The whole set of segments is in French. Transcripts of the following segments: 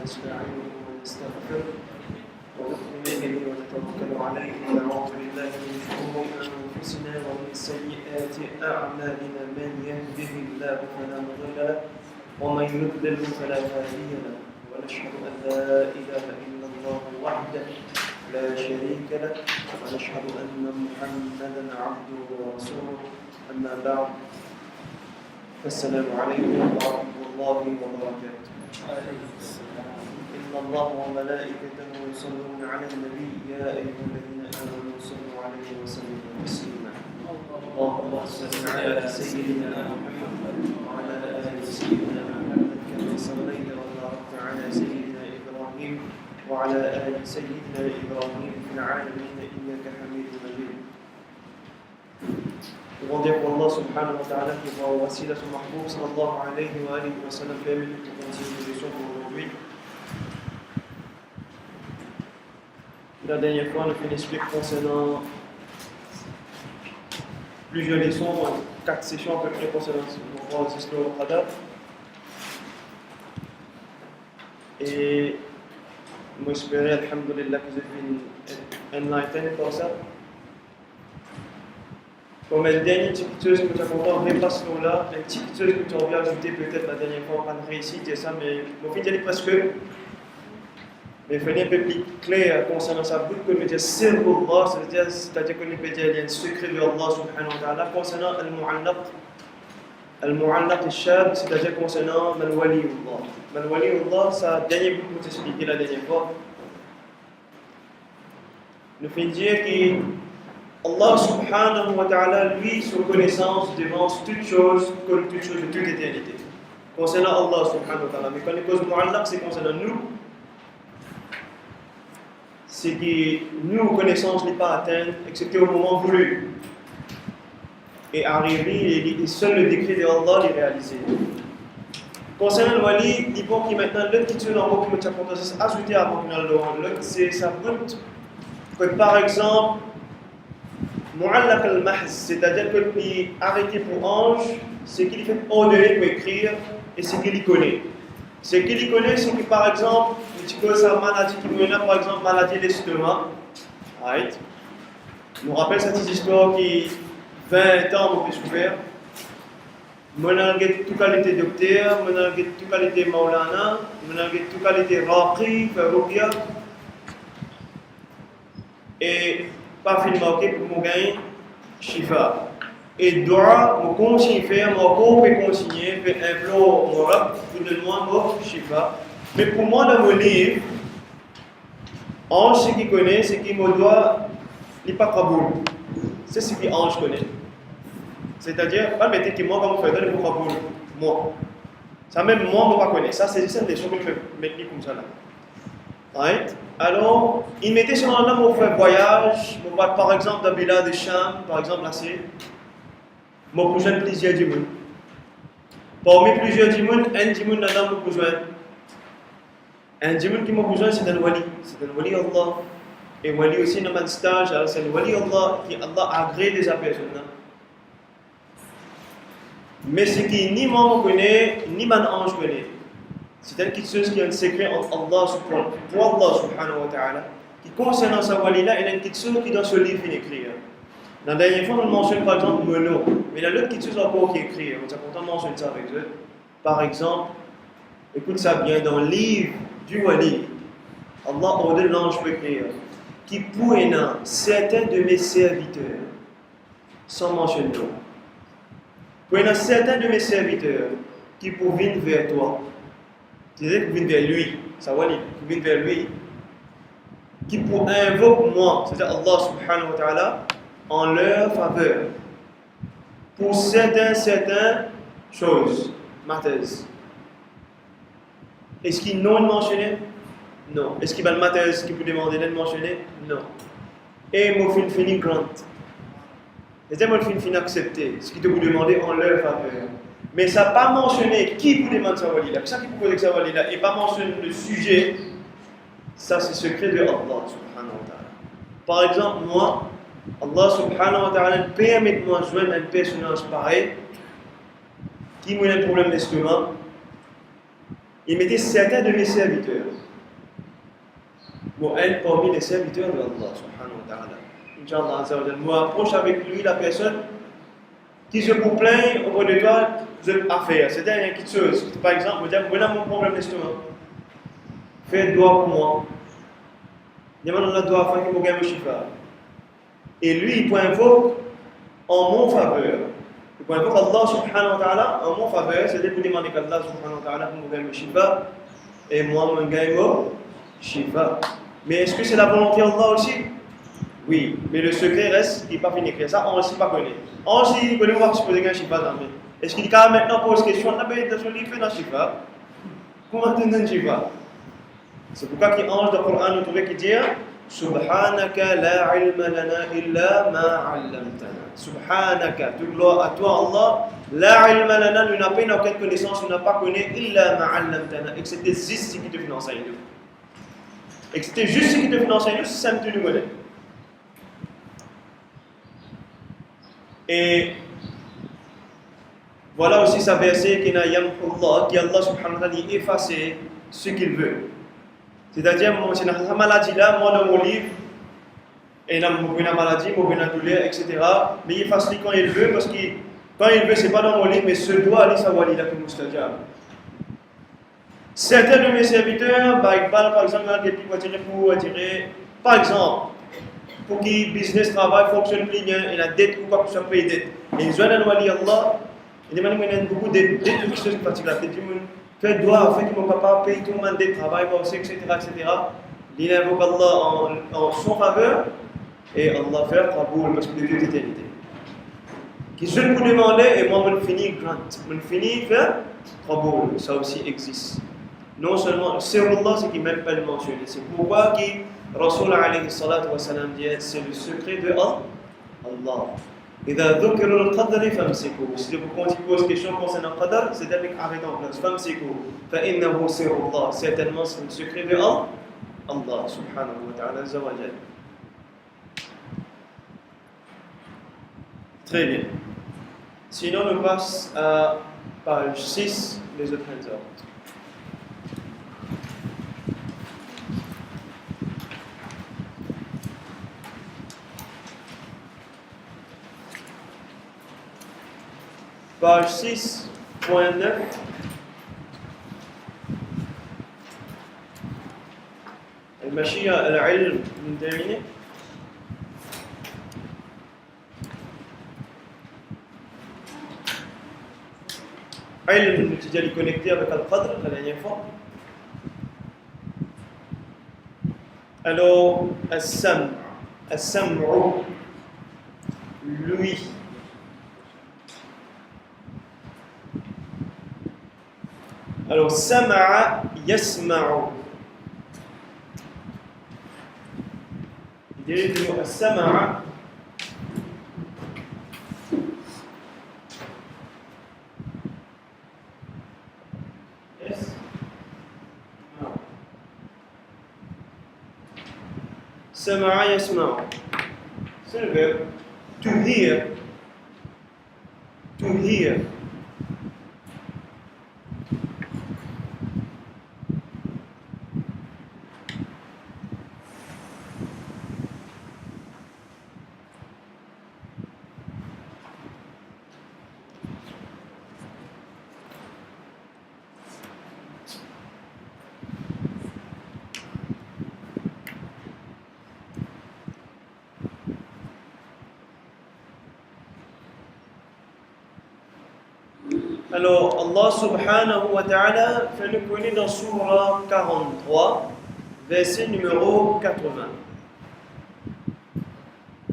ونستعينه ونستغفره ونؤمن به ونتوكل عليه ونعوذ بالله من شرور أنفسنا ومن سيئات أعمالنا من يهده الله فلا مضل له ومن يضلل فلا هادي له ونشهد أن لا إله إلا الله وحده لا شريك له ونشهد أن محمدا عبده ورسوله أما بعد السلام عليكم ورحمة الله وبركاته. إن الله وملائكته يصلون على النبي يا أيها الذين آمنوا صلوا عليه وسلموا تسليما. اللهم صل على سيدنا محمد وعلى آل سيدنا محمد كما صليت وباركت على سيدنا إبراهيم وعلى آل سيدنا إبراهيم في العالمين إنك حميد مجيد. Nous rendons pour Allah subhanahu wa ta'ala qui va au wasila son mahboub sallallahu alayhi wa alihi wa sallam permis de continuer les leçons pour aujourd'hui. La dernière fois, on a fait une explication concernant plusieurs leçons, 4 sessions à peu près concernant nos histoires au Qadar. Et moi j'espérais, alhamdulillah, que vous avez enlightened par ça. Comme une dernière petite chose que tu as compris, on repasse là, une petite chose que tu as envie d'ajouter peut-être la dernière fois, on n'a pas réussi à dire ça, mais au final, il est presque. Mais il fallait un peu plus clair concernant ça. Beaucoup de dire sirrullah, c'est-à-dire qu'on peut dire il y a un secret de Allah subhanahu wa ta'ala concernant al-mu'allaq. Al-mu'allaq al-shab, c'est-à-dire concernant al-waliullah. Al-waliullah, ça a dernier bout que tu as expliqué la dernière fois. Nous faisons dire que Allah subhanahu wa ta'ala, lui, son connaissance devance toute chose, comme toute chose de toute éternité. Concernant Allah subhanahu wa ta'ala. Mais quand les causes mu'allaq, c'est concernant nous, c'est que nous, connaissance n'est pas atteinte, excepté au moment voulu. Et arriver, et seul le décret de Allah est réalisé. Concernant le wali, il faut que maintenant, l'autre qui tue en haut, qui m'a ajouté avant qu'on aille l'autre, c'est sa route. Que par exemple, Mu'allaq al-mahz, c'est-à-dire qu'il est arrêté pour ange, c'est qu'il fait ordonner pour écrire et c'est qu'il y connaît. Ce qu'il y connaît, c'est que par exemple, tu connais sa maladie qui me par exemple, maladie de l'estomac. Right. Je me rappelle cette histoire qui, 20 ans, on peut souffrir. Je n'ai tout qualité docteur, je n'ai tout qualité maulana, je n'ai tout qualité raqi, faroukia. Et pas film marqué pour mon gain, shifa. Et doit me continuer faire, mon peut continuer, faire un plan mon rap, pour donner-moi mon shifa. Mais pour moi, dans mon livre, Ange, ce qu'il connaît, c'est qu'il me doit, il n'est pas kaboul. C'est ce que Ange connaît. C'est-à-dire, pas mettre que moi, comme je fais, il faut kaboul. Moi. Ça même, moi, je ne pas connais. Ça, c'est juste des choses que je mets comme ça là. Right? Alors, il mettait sur un homme au fait voyage, par exemple, d'Abila de Cham, par exemple, là c'est. Moi, pour joindre plusieurs du monde. Parmi plusieurs du monde, un du monde, un homme pour joindre. Un du monde qui m'a besoin, c'est un wali. C'est un wali Allah. Et wali aussi, dans un stage, c'est un wali Allah qui Allah a agréé des personnes. Mais ce qui ni moi connaît, ni mon ange connaît. C'est quelque chose qui est un secret entre Allah subhanahu wa ta'ala. Qui concernant sa wali-là, il y a une petite chose qui est dans ce livre écrit. La dernière fois, on mentionne par exemple mon nom. Mais il y a l'autre petite chose encore qui est écrit. On est content de mentionner ça avec eux. Par exemple, écoute ça bien, dans le livre du wali, Allah ordonne l'ange pour écrire qui pourrait certains de mes serviteurs, sans mentionner nom, pour certains de mes serviteurs qui pourraient venir vers toi. C'est-à-dire qu'ils viennent vers lui, ça va dire, qu'ils viennent vers lui, qui pour invoquer moi, c'est-à-dire Allah subhanahu wa ta'ala, en leur faveur, pour certaines choses, matters. Est-ce qu'ils n'ont mentionné? Non. Est-ce qu'il va le matters qui peut demander de mentionner? Non. Et moi, je finis grant. C'est-à-dire, moi, je finis accepter ce qu'ils te vous demander en leur faveur. Mais ça n'a pas mentionné qui vous demande sa wali là, ça qui vous pose sa wali là, et pas mentionné le sujet, ça c'est secret de Allah subhanahu wa ta'ala. Par exemple, moi, Allah subhanahu wa ta'ala permet de moi joindre un personnage pareil, qui m'a un problème d'estomac, il mettait certains de mes serviteurs. pour être parmi les serviteurs de Allah subhanahu wa ta'ala. Inch'Allah azza wa jalla. Nous approche avec lui la personne qui se vous plaint auprès de toi de affaire. C'est-à-dire quelque chose. Par exemple, vous dites, voilà mon problème d'estomac. Fais doigt pour moi. Demande Allah doigt afin qu'il me gagne le chiffre. Et lui, il invoque en mon faveur. Il invoque Allah subhanahu wa ta'ala en mon faveur. C'est-à-dire que vous demandez qu'Allah subhanahu wa ta'ala me gagne le chiffre. Et moi, je gagne le chiffre. Mais est-ce que c'est la volonté d'Allah aussi? Oui, mais le secret reste, il n'est pas fini d'écrire ça, on ne sait pas connaître. On sait qu'on va supposer qu'un chiffre dans le. Est-ce qu'il y a maintenant pose question, on a besoin de son livre dans le chiffre? Comment entendre un chiffre? C'est pourquoi qu'il ange dans le Coran nous trouve qui dit Subhanaka la ilma lana illa ma 'allamtana. Subhanaka, toute gloire à toi Allah, la ilma lana, nous n'avons pas aucune connaissance, nous n'avons pas connu illa ma 'allamtana. Et que c'était juste ce qui te fait enseigner. Et que c'était juste ce qui te fait enseigner, c'est ça que tu nous connais. Et voilà aussi sa verset qui n'a yamhullah, qui Allah subhanahu wa ta'ala effacer ce qu'il veut. C'est-à-dire, moi, c'est une maladie là, moi dans mon livre, et là, moi, une maladie, moi, une douleur, etc. Mais il efface quand il veut, parce que quand il veut, c'est pas dans mon livre, mais ce doit aller savoir il a que Moustadja. Certains de mes serviteurs, par exemple, il y a des petits pour attirer, par exemple, pour que le business travail fonctionne plus bien, et la dette ou quoi que ce soit paye dette. Et ils ont un wali Allah, ils demandent beaucoup de dettes qui sont particulières. Fait doigt, fait qu'ils sont capables de payer tout le monde des travail, etc. Il invoque Allah en son faveur, et Allah fait Qaboul, parce que de toute éternité. Qui je vous demandais, et moi, je finis grant, je finis faire Qaboul, ça aussi existe. Non seulement, c'est Allah, c'est qui même pas le mentionner. C'est pourquoi qui Rasul alayhi salatu wa salam dit c'est le secret de Allah. إذا ذكر القدر فامسكوا. Si vous posez question concernant le qadar, c'est avec arrêtez en place. فامسكوا فإنه سر الله. Certainement c'est le secret de Allah subhanahu wa ta'ala azza wa jalla. Très bien. Sinon on passe à page 6, les autres hands. Page 6.9. المشيئة العلم من terminé. علم tu dois le connecter avec Al-Qadr la dernière fois. Alors, As-Sam'u, lui. Alors, Sama'a yasma'u. Il dit le mot Sama'a. Yes. Sama'a yasma'u. C'est le verbe to hear. To hear. Alors, Allah subhanahu wa ta'ala fait le connaître dans Surah 43, verset numéro 80.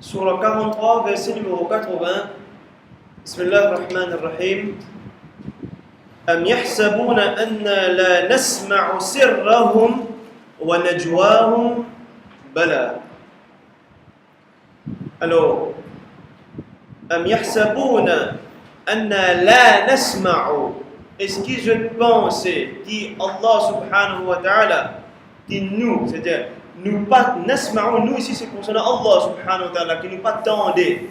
Surah 43, verset numéro 80. Bismillah ar-Rahman ar-Rahim. أم يحسبون أنا لا نسمع سرهم ونجواهم بلى. Alors, أم يحسبون أنا لا نسمع. Est-ce que je pense que Allah subhanahu wa ta'ala, que nous, c'est-à-dire nous pas nasma'u, nous ici c'est concernant Allah subhanahu wa ta'ala, qui nous pas tendait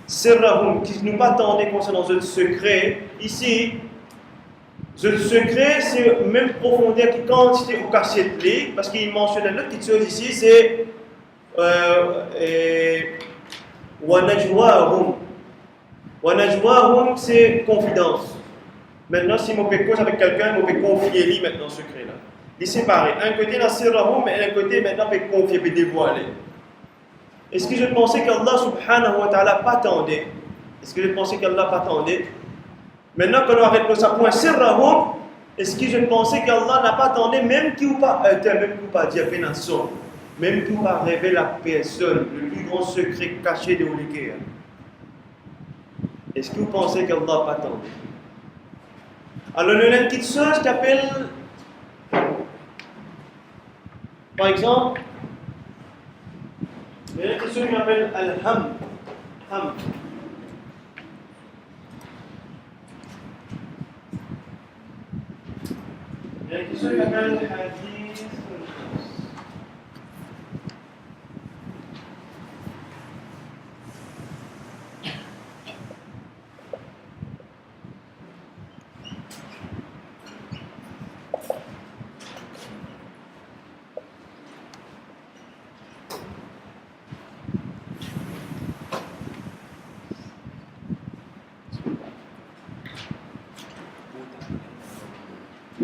sirrahum, qui nous pas tendait concernant ce secret. Ici, Le secret, c'est même profondeur qui quantité ou cassette, parce qu'il mentionne une autre petite chose ici, c'est Wanajwahum. Wanajwahum, c'est confidence. Maintenant, si je fais cause avec quelqu'un, je vais confier lui maintenant ce secret-là. Il est séparé. Un côté, dans Sirrahum, mais un côté, maintenant, je vais confier, je vais dévoiler. Est-ce que je pensais qu'Allah subhanahu wa ta'ala pas attendait? Est-ce que je pensais qu'Allah pas attendait? Maintenant, quand on arrête le point Sirrahum, est-ce que je pensais qu'Allah n'a pas attendu, même qu'il ou pas dire pénation, même qu'il ou pas révéler la personne, le plus grand secret caché de l'Uliké? Est-ce que vous pensez qu'Allah n'a pas attendu? Alors, il y a une petite chose qui appelle, par exemple, il y a une petite chose qui appelle Al-Ham. Ham. Il y a une question qui s'appelle Hadith.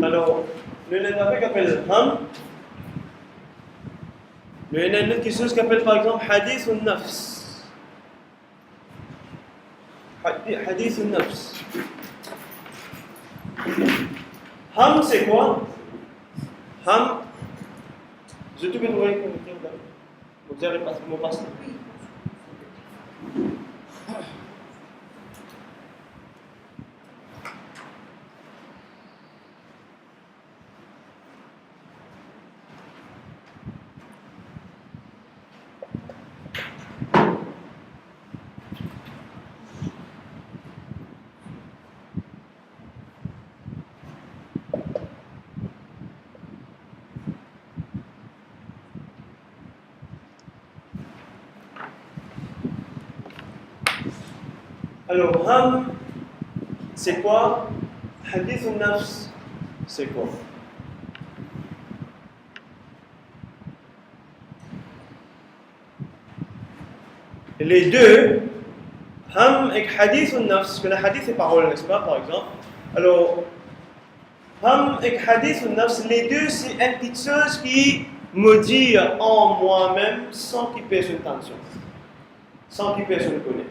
Alors, le Nanafi qu'appelle Ham. Le Nanafi quelque chose qu'appelle par exemple Hadith al-Nafs. Hadith al-Nafs. Ham, c'est quoi? Ham, je te vais trouver vous allez passer mon passe. Alors, Ham, c'est quoi? Hadith al-Nafs, c'est quoi? Les deux, Ham et Hadith al-Nafs, parce que le Hadith est parole, n'est-ce pas, par exemple? Alors, Ham et Hadith al-Nafs, les deux, c'est une petite chose qui me dit en moi-même sans qu'il personne tension, sans qu'il personne connaisse.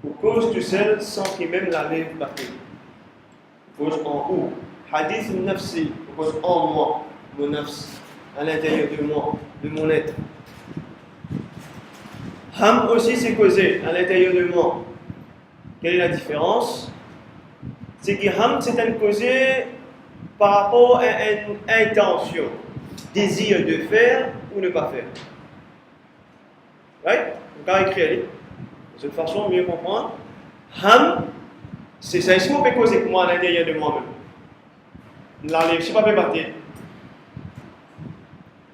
Pour cause du sel sans qu'il même la lève battre. Cause en haut. Hadith al-Nafsi, cause en moi, mon nafs, à l'intérieur de moi, de mon être. Ham aussi c'est causé à l'intérieur de moi. Quelle est la différence? C'est que Ham c'est un causé par rapport à une intention, désir de faire ou ne pas faire. Right? Donc, à écrire, de cette façon, mieux comprendre. Ham, c'est ça, si on peut causer pour moi à l'intérieur de moi-même. La lèvre, je ne sais pas battre.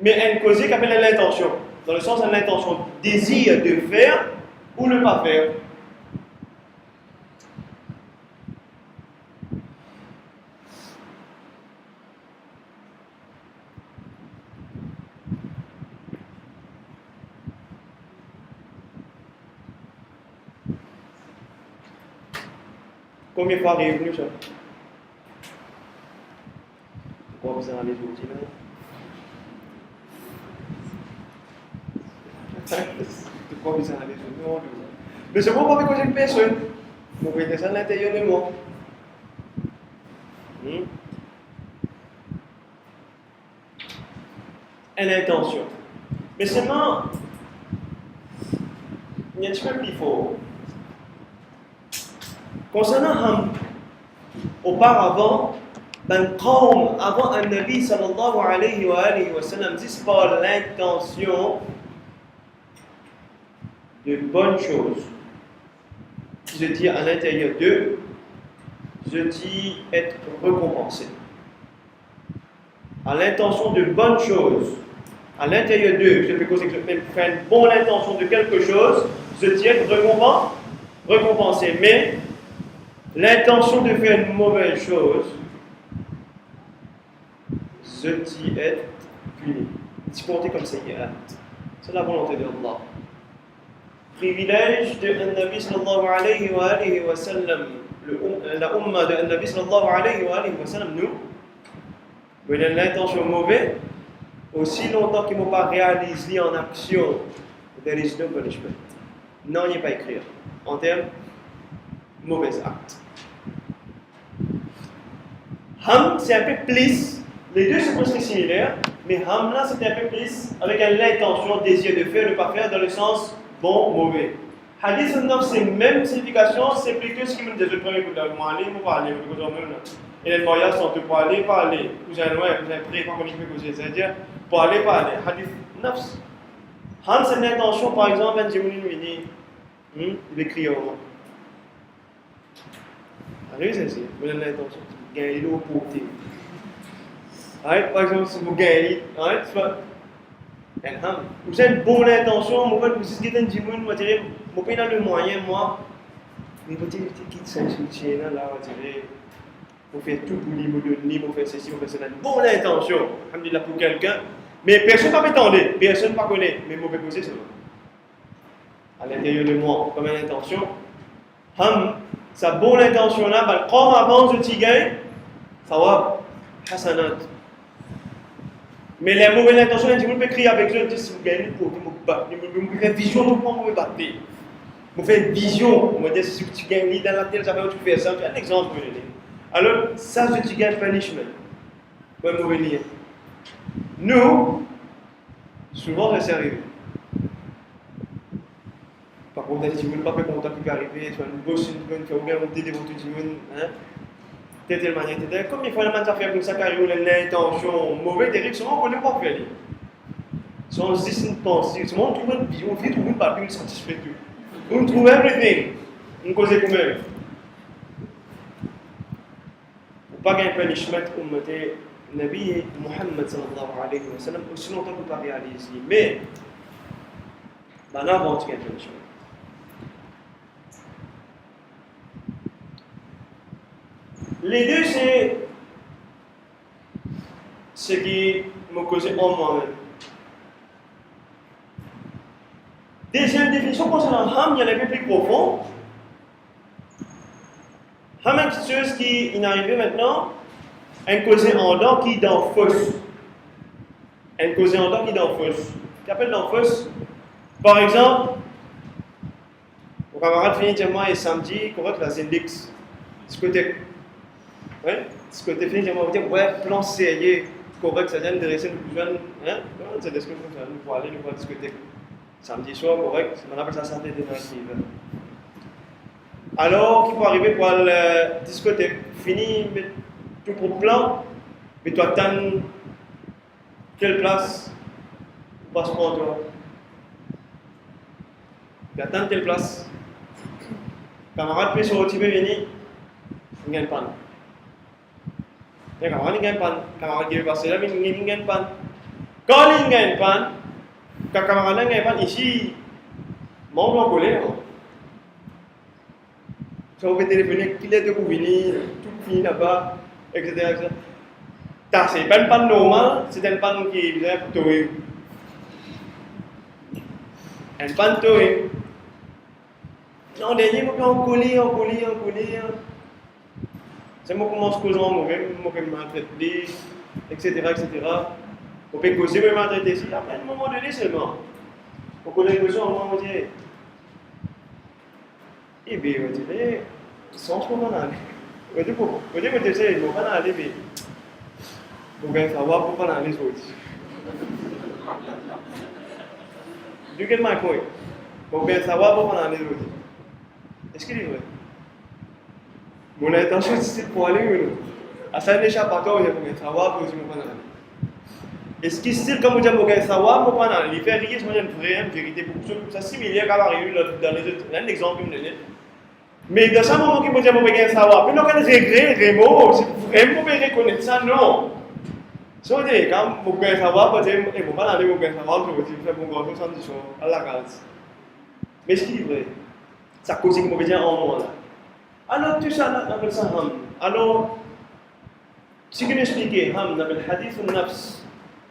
Mais un causé qui appelle l'intention. Dans le sens de l'intention, désir de faire ou ne pas faire. Combien de fois revenu ça? Pourquoi vous en avez outils là? Pourquoi vous en avez outils? Mais c'est bon, pas avec une personne. Vous pouvez descendre à l'intérieur de moi. Une intention. Mais seulement, il y a un petit peu plus fort. Concernant Ham, auparavant, avant un Nabi sallallahu alayhi wa sallam, disent par l'intention de bonnes choses. Je dis à l'intérieur d'eux, je dis être récompensé. À l'intention de bonnes choses, à l'intérieur d'eux, je peux causer que je fais une bonne intention de quelque chose, je dis être récompensé. Mais l'intention de faire une mauvaise chose, je t'y être puni. Tu comptes comme ça, c'est la volonté d'Allah. Privilège de Nabi sallallahu alayhi wa sallam, la umma de Nabi sallallahu alayhi wa sallam, nous, mais l'intention mauvaise, aussi longtemps qu'ils ne m'ont pas réalisé en action, there is no punishment. Non, il n'y a pas écrit en termes mauvais actes. Ham, c'est un peu plus, les deux sont presque similaires, mais ham là, c'est un peu plus avec l'intention, désir de faire, ne pas faire, dans le sens bon, mauvais. Hadith al-Naf, c'est la même signification, c'est plutôt ce qui me dit le premier coup de aller, vous parlez, vous pouvez même. Et les moyens sont pour aller, parler. Vous avez loin, vous avez pris, pas comme il peut causer, c'est-à-dire, pour aller, parler. Hadith al-Nafs. Han, c'est l'intention, par exemple, un Djimouni Mini, il écrit au moins. Allez, c'est ça, vous avez l'intention, gagner l'eau pour t'aider. Par exemple, si vous gagnez, tu vas. Vous avez une bonne intention, vous avez un Djimouni, vous avez le moyen, moi, mais vous avez quitte ce soutien là, vous avez. Vous faites tout pour lui, vous donner, vous faites ceci, vous faites cela. Bonne intention, alhamdulillah pour quelqu'un, mais personne ne va m'étendre, personne ne va connaître, mais mauvais causer seulement. À l'intérieur de moi, comme une intention, sa bonne intention là, comme avant de tigain, ça va, hasanat. Mais les mauvaises intentions, je peux crier avec eux, si vous gagnez, vous faites vision, vous pouvez battre. Vous faites vision, vous me dites si tu gagnes dans la tête, ça va tu fais ça, un exemple, je vais donner. Alors, ça, c'est du gain punishment. Pour un mauvais lien. Nous, souvent, ça s'est arrivé. Par contre, si vous ne pas content qui peut arriver, tu as une bosse, une bonne, tu as oublié un petit dévoté du monde, telle manière, comme il faut la faire comme ça, car il y a l'intention mauvaise, des souvent, on ne peut pas faire. Si on se dit, c'est une pensée, souvent, on trouve une vie, on trouve une papier, on satisfait tout. On trouve everything. On cause comme même. Pas qu'un punishment ummaté Nabi Muhammad sallallahu alayhi wa sallam, aussi longtemps qu'on ne peut pas réaliser. Mais, là, avant qu'il y ait un punishment. Les deux, c'est ce qui m'a causé en moi-même. Deuxième définition concernant Ham, il y en a un peu plus profond. Ham est quelque chose qui est arrivé maintenant, un causé en dents qui est dans fausse. Un causé en dents qui est dans fausse. Qu'est-ce appelle dans fausse? Par exemple, mon camarade finit diamant et samedi, correct la Zindex. Discothèque. Oui? Discothèque finit diamant, vous ouais, plan sérieux, correct, ça vient de dresser nous jeunes. C'est des choses comme ça, nous pour aller, nous voir discothèque. Samedi soir, correct, on appelle ça santé défensive. Alors, qui peut arriver pour la discothèque, fini, tout pour le plan, mais tu attends quelle place passe pour toi? Tu attends quelle place? Camarade peut se retirer, venir, il gagne pas. Les camarades ne gagnent pas. Camarade qui veut passer là, mais il ne gagne pas. Quand il ne gagne pas, quand camarade ne gagne pas, ici, mon blanc collé, si on veut téléphoner, qu'il est de vous venir, tout fini là-bas, etc. C'est pas une panne normale, c'est une panne qui vient pour toi. Une panne toi. Non, dernier, on collé. C'est moi qui commence à causer moi-même, moi qui m'entraîne, etc. On peut causer, mais m'entraîner ici, après un moment donné seulement. On connaît une question, on va dire, eh bien, on dit, sans ce moment aller. On dit, on dit, il ne faut pas aller, mais on va savoir pour pas aller les autres. Do you get my point? On va savoir pour pas aller les autres. Est-ce qu'il est vrai? Mon intention c'est pour aller où nous? À ça n'échappatoire, il faut savoir pour nous pas aller. Est-ce qu'il style comme vous dites pour savoir pour pas aller? Il fait rien, c'est une vraie vérité pour ça similaire à l'arrivée dans les autres. Un exemple que je donne. Mais dans ce moment qui vous dites pour savoir, mais non quand les regrets, les mots, c'est vraiment pour reconnaître ça non. Si on dit quand vous pouvez savoir, vous dites et vous pas aller vous pouvez savoir que vous dites faire bon grand chose sans dire à la case. Mais est-ce qu'il est vrai? Ça cause qui me dire en moi là. Alors tout ça, on appelle ça ham. Alors, si je expliquer ham, on appelle hadith al-nafs,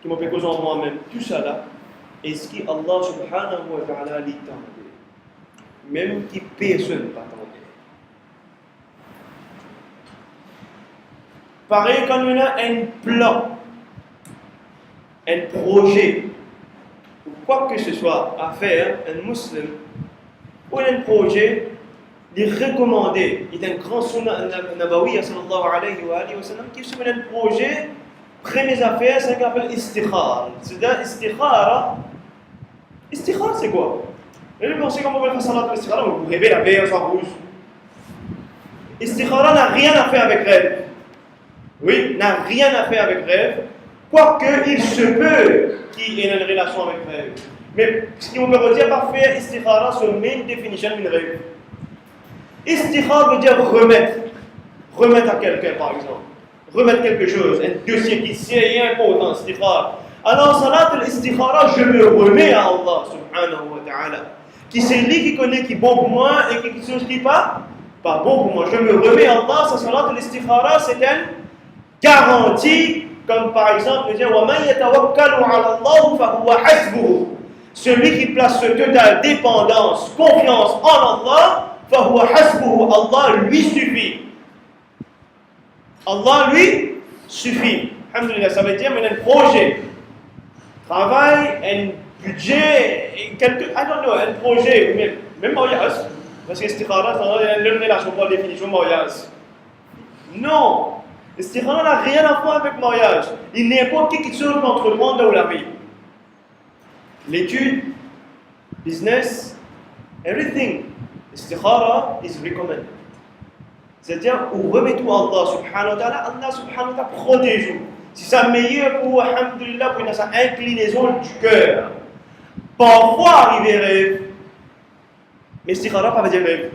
qui me fait causer en moi-même, tout ça là, est-ce que Allah subhanahu wa ta'ala l'entend? Même qui personne ne pas entendre. Pareil, quand on a un plan, un projet, ou quoi que ce soit à faire, un musulman, ou un projet, il est recommandé. Il y a un grand sunnah nabawi, sallallahu alayhi wa sallam, qui est un projet, première affaire, c'est ce qu'on appelle istikhara. C'est-à-dire, istikhara, c'est quoi? Vous pensez comment on va faire salat istikhara? Vous rêvez la veille, soit rouge. Istikhara n'a rien à faire avec rêve. Oui, n'a rien à faire avec rêve, quoique il se peut qu'il ait une relation avec rêve. Mais ce qui me veut dire par faire istikhara, c'est une main définition d'une rêve. Istikhara veut dire remettre à quelqu'un par exemple, remettre quelque chose, un dossier qui est important, istikhara. Alors salat al-istikhara, je me remets à Allah subhanahu wa ta'ala, qui c'est lui qui connaît qui est bon pour moi et quelque chose qui n'est pas bon pour moi. Je me remets à Allah, sa salat al-istikhara, c'est un garantie, comme par exemple, dire وَمَنْ يَتَوَكَّلُ عَلَى اللَّهِ فَهُوَ حَسْبُهُ. Celui qui place ce totale dépendance, confiance en Allah, فَهُوَ حَسْبُهُ. Allah lui suffit. Allah lui suffit. Alhamdulillah, ça veut dire qu'il y a un projet, travail, un budget, un projet, même mariage. Parce que istikhara, c'est une relation, pas définition mariage. Non. L'istikhara n'a rien à voir avec le mariage. Il n'y a pas quelque chose d'entreprendre dans la vie. L'étude, business, everything. L'istikhara is recommended. C'est-à-dire, où remettez-vous à Allah subhanahu wa ta'ala, Allah subhanahu wa ta'ala protège-vous. Si ça meilleur pour, alhamdulillah, pour sa inclinaison du cœur. Parfois, arriver rêve. Mais l'istikhara, pas veut dire rêve.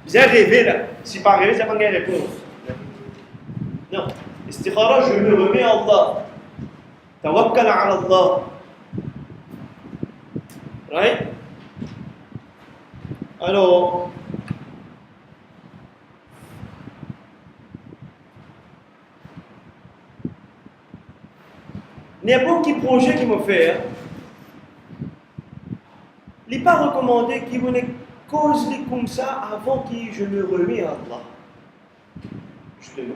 Vous avez rêvé là. Si pas rêvé, c'est pas une réponse. Non, istikhara, je me remets à Allah. Tawakkal ala Allah. Right? Alors, n'importe quel projet qui me fait, il n'est pas recommandé qu'il me cause comme ça avant que je me remets à Allah. Justement.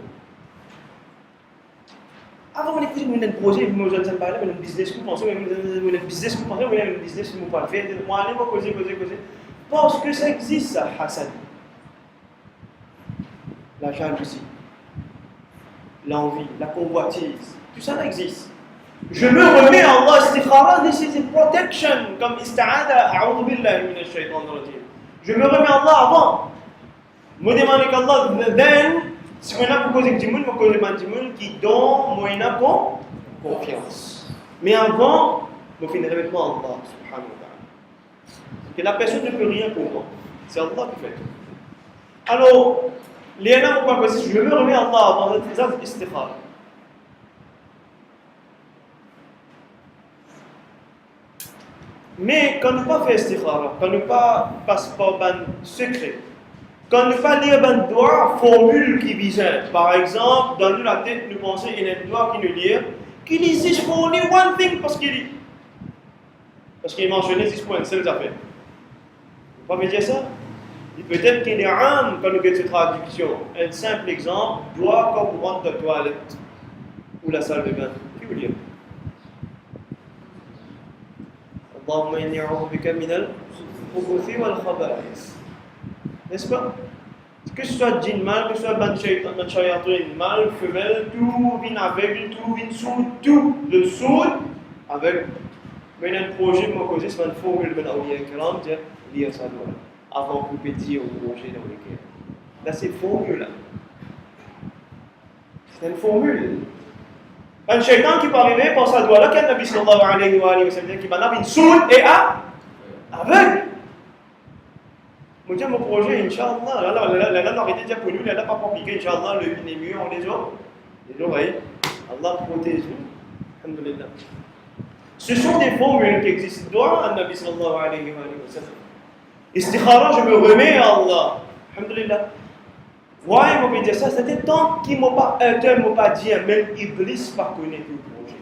Avant de faire un projet, je vais vous parler de un business, vous pensez, un business, vous pensez, un business, vous parlez, faire, moi, allez, causer. Parce que ça existe, ça, Hassan. La jalousie, l'envie, la convoitise, tout ça existe. Je me remets à Allah, istikhara, this is a protection, comme ista'ada, a'udhu billahi minash shaytanir rajim. Je me remets à Allah avant. Je me demande qu'Allah, then, si on a pour causer du monde, on cause du monde qui donne moyen confiance. Mais avant, on fait un revêtement à Allah, subhanahu wa ta'ala. Que la personne ne peut rien pour moi. C'est Allah qui fait tout. Alors, les gens vont pas dire, je me remets à Allah avant de faire istikhara. Mais quand nous ne pas faire istikhara, quand nous ne pas passe par un secret, quand nous ne pas lire un doigt, formule qui vise. Par exemple, dans la tête, nous pensons qu'il y a un doigt qui nous lit, qui dit this for only one thing, parce qu'il mentionnait this pour une seule affaire. Vous ne pouvez pas me dire ça? Et peut-être qu'il y a un, quand nous avons cette traduction, un simple exemple, doigt quand vous rentrez dans la toilette ou la salle de bain. Qui vous dit? Allahumma inni a'udhu bika min al-khubuthi wal khaba'ith. N'est-ce pas? Que ce soit djinn mal, que ce soit ban shayatin mal, femelle, tout vient aveugle, tout vient sourd, tout le sourd avec. Mais un projet pour causer, c'est une formule de l'Awliya Kiram, dire lire ça doit avant de pétir ou manger dans le cœur. Là, c'est une formule. C'est une formule. Un shaitan qui peut arriver pour ça doit là, qu'un Nabi sallallahu alayhi wa sallam qui va une sourde et aveugle. Mon projet, Inch'Allah, là, on aurait déjà connu, là, pas compliqué, Inch'Allah, le vin est mieux, on les oreilles. Allah protège nous. Alhamdulillah. Ce sont des formules qui existent dans le Nabi sallallahu alayhi wa sallam. Istikhara, je me remets à Allah. Alhamdulillah. Ouais, il m'a dit ça, c'était tant qu'il m'a pas dit, même Iblis pas connu le projet.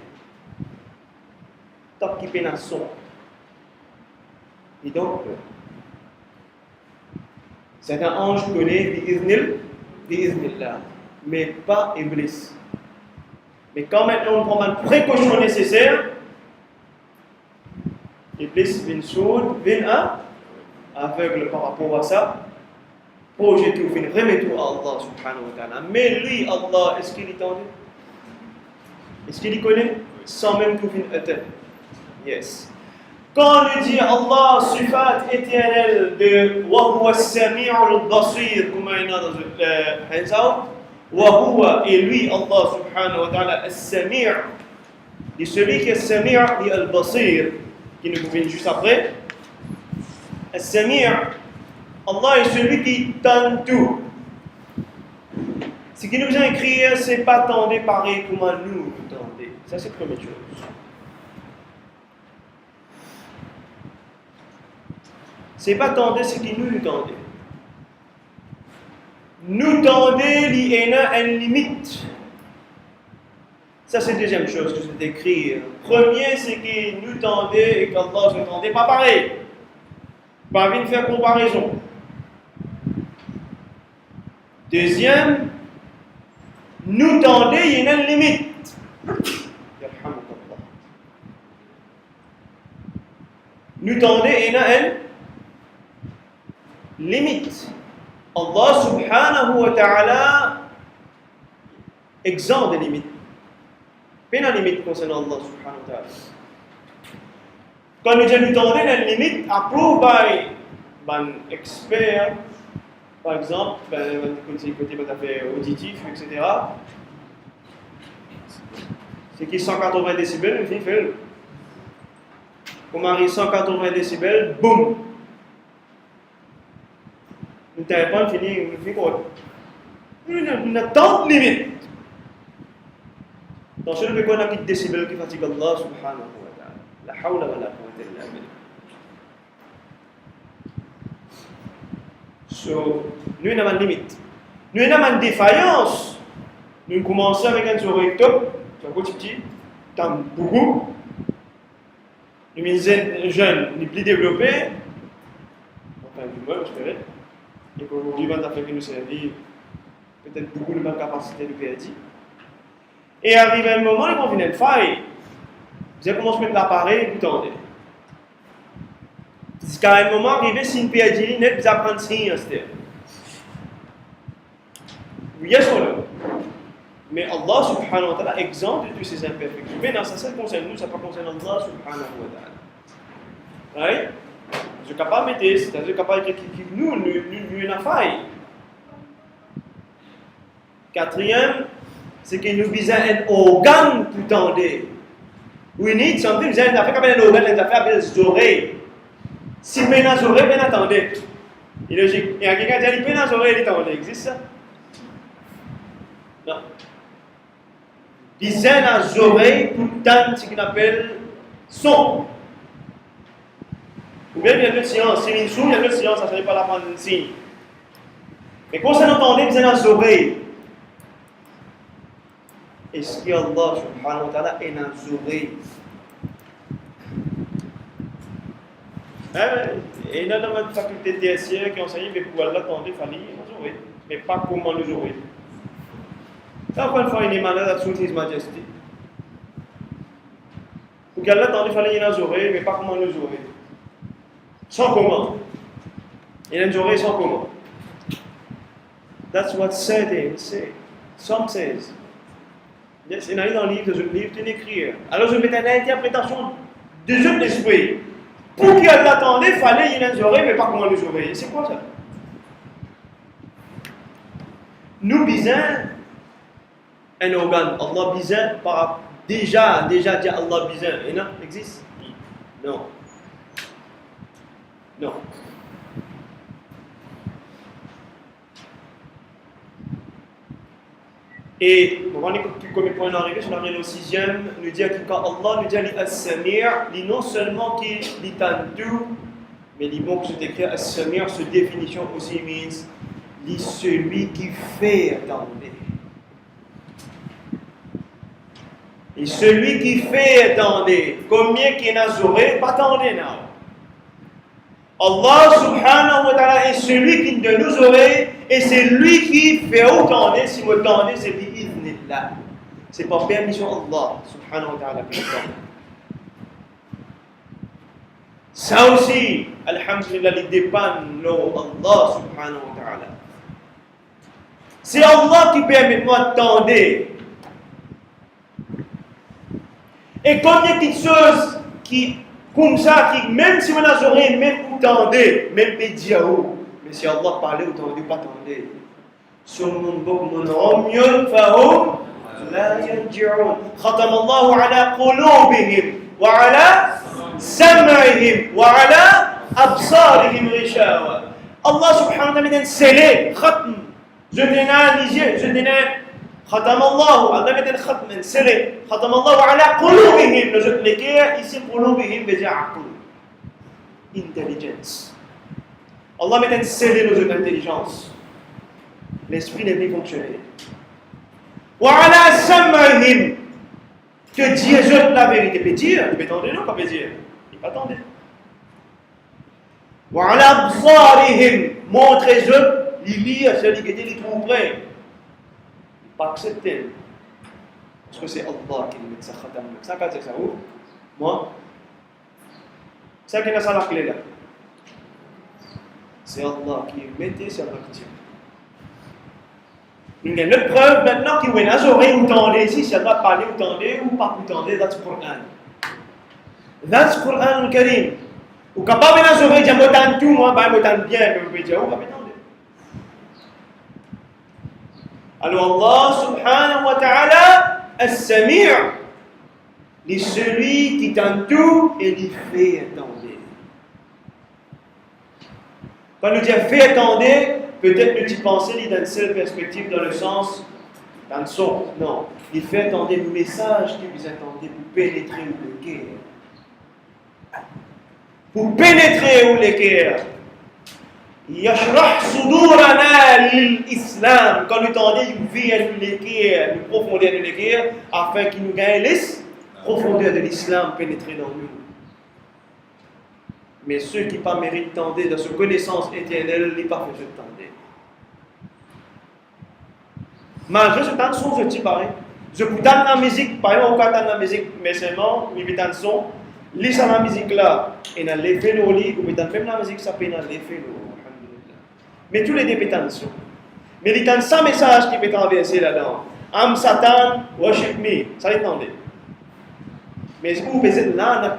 Tant qu'il peine à son. Et donc, c'est un ange connaît bi'iznillah, mais pas Iblis. Mais quand maintenant on prend une précaution nécessaire, Iblis vient sourd, vient aveugle par rapport à ça. Projet tout fin, remettez-vous à Allah subhanahu wa ta'ala. Mais lui, Allah, est-ce qu'il est tendu? Est-ce qu'il y connaît? Sans même tout fin atteint. Yes. Quand on dit Allah, sifat éternel de wa huwa as-sami'u al-basir, comme il y a dans le Hansaw, wa huwa, et lui, Allah subhanahu wa ta'ala, as-sami', et celui qui est as-sami', et al-basir, qui nous vient juste après, as-sami', Allah est celui qui donne tout. Ce qui nous a écrit, c'est pas tendre pareil comme nous tendez. Ça, c'est la première chose. C'est pas tendre ce qui nous tendez. Nous tendez, il y a une limite. Ça, c'est la deuxième chose que c'est écrit. Premier, c'est que nous tendez et qu'Allah se tendait pas pareil. Pas venir faire comparaison. Deuxième, nous tendez, il y a une limite. Nous tendez, il y a une limite. Allah subhanahu wa ta'ala exempt des limites. Pas de limite concernant Allah subhanahu wa ta'ala. Quand nous disons nous tendez, il y a une limite approved by un expert. Par exemple, côté auditif, etc. C'est qui 180 décibels, il fait. Comme arrive 180 décibels, boum! Nous n'avons pas fini, nous fait quoi? Nous avons tant de limites. Dans ce cas, on a des décibels qui fatiguent Allah subhanahu wa ta'ala. La hawla wa la quwwata illa billah. So, nous avons une limite. Nous avons une défaillance. Nous commençons avec un oreille top, c'est un petit, tant beaucoup. Nous sommes jeunes, nous plus développés, enfin du moins, j'espère. Et qu'aujourd'hui, on a fait que nous servir peut-être beaucoup de bonnes capacités de PhD. Et arrive un moment, ils vont venir une faille. Vous allez commencer à mettre l'appareil et vous tendez. Jusqu'à un moment arrivé, si une PhD net, vous apprenez rien à ce terme. Yes ou non? Mais Allah subhanahu wa ta'ala exempt de toutes ces imperfections. Mais dans ça concerne nous, ça ne concerne Allah subhanahu wa ta'ala. Right? Je suis capable de mettre, c'est-à-dire capable de dire que nous avons faille. Quatrième, c'est que nous avons un organe pour tendre. We need something, nous avons fait comme un organe, nous avons fait avec les oreilles. Si nous avons les oreilles, nous attendez. Il est logique. Il y a quelqu'un qui a dit, nous avons les oreilles, il attendez. Existe ça? Non. Ils ont les oreilles pour tendre ce qu'on appelle son. Ou bien il y a le silence. Si il y a une il y a le silence, ça ne veut pas la prendre un signe. Mais quand ça n'entendait, ils ont les oreilles. Est-ce que Allah subhanahu wa ta'ala est dans les oreilles? Et il y a dans une faculté tertiaire qui enseigne, mais pour Allah, attendez, il fallait les oreilles. Mais pas comment les oreilles. Ça, encore une fois, il est malade à toute His Majesty. Pour qu'Allah attendait, il fallait les oreilles, mais pas comment les oreilles. Sans comment. Il y a les oreilles sans comment. That's what they say. Some says. Yes, il y a dans le livre, c'est écrit. Alors je mets une interprétation de jeu d'esprit. Pour qu'il l'attendait, il fallait y les oreilles, mais pas comment les oreilles. C'est quoi ça? Nous bisons un organe. Allah bisant par déjà dit Allah bisant. Et non, existe? Non. Non. Et, comme il point d'arriver, je l'arrive au sixième, nous dit que quand Allah nous dit As-Sami', il non seulement qu'il entend tout, Mais les mots qui sont écrits à Samir, cette définition aussi means celui qui fait attendre. Et celui qui fait attendre, combien qui n'a zoré, pas attendre non. Allah subhanahu wa ta'ala est celui qui donne nos oreilles et c'est lui qui fait attendre. Si vous attendez, c'est bi'idhnillah. C'est par permission Allah subhanahu wa ta'ala qui attend. Ça aussi, alhamdulillah, il dépend de Allah subhanahu wa ta'ala. C'est Allah qui permet de nous attendre. Et combien de choses qui, comme ça, qui, même si vous n'avez même attendez, même pédiao, mais si Allah parlait, vous n'entendez pas attendez. Sur mon bok, mon omyon, fahum, la yanji'un. Khatam Allahu ala qulubihim, wa ala sam'ihim, wa ala absarihim rishawa. Allah subhanahu wa ta'ala a scellé, khatm. Je tenais les yeux, je tenais. ختم الله الله مثل ختم سلم ختم الله على قلوبهم نجد لك اسم قلوبهم بجاء عقل intelligence Allah مثل سلم نجد intelligence l'esprit n'est plus fonctionné وعلى سمعهم que Dieu jette la vérité peut dire il peut tendre non pas peut dire il pas tendre وعلى أبصارهم montrer je lire celui qui était trop près pas accepter. Parce que c'est Allah qui met ça khatam. Ça quand c'est ça où? Moi. Ça qui n'a pas la clé là. C'est Allah qui met sur la question. Il y a une preuve maintenant qui est là, j'aurais entendu si ça va parler entendu ou pas entendu dans le Coran. Dans le Coran al-Karim. Ou capable là j'aurais dit m'entendre tout moi, bah m'entendre bien, mais vous pouvez dire ou pas m'entendre. Alors Allah subhanahu wa ta'ala as-sami' est celui qui tente tout et lui fait attendre. Quand nous disons fait attendre, peut-être que tu pensais dans une seule perspective dans le sens dans le son. Non, il fait attendre le message que vous attendez pour pénétrer où le cœur. Pour pénétrer où le cœur. Yashrah sudurana l'islam. Quand nous tendons, il vient nous l'équerre, nous profondeur de l'équerre, afin qu'il nous gagne les profondeurs de l'islam pénétrer dans nous. Mais ceux qui pas méritent tendre dans cette connaissance éternelle, ils pas fait tendre. Malgré ce temps de son, je dis pareil. Je peux dans la musique, par exemple, on dans la musique, mais seulement, il dans le son, lis dans la musique là, et dans l'effet de lit, ou dans même la musique, ça peut dans l'effet de mais tous les dépendances. Mais il y a un message qui peut traverser là-dedans. Am Satan, worship me. Ça l'entendez. Mais où vous êtes là, là.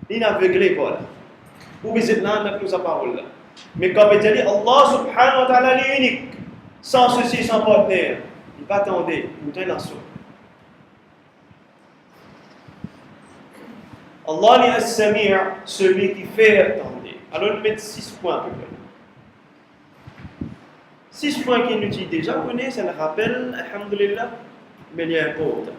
Il n'est aveuglé pas là. Où vous êtes là, sa parole là. Mais quand vous dites Allah subhanahu wa ta'ala est unique, sans ceci, sans partenaire, il va attendre, vous tenez la sauce. Allah est as-sami', celui qui fait attendre. Alors nous mettons 6 points à peu près. 6 points qu'il nous dit déjà, vous connaissez, ça le rappelle, alhamdulillah, mais il y a un autre.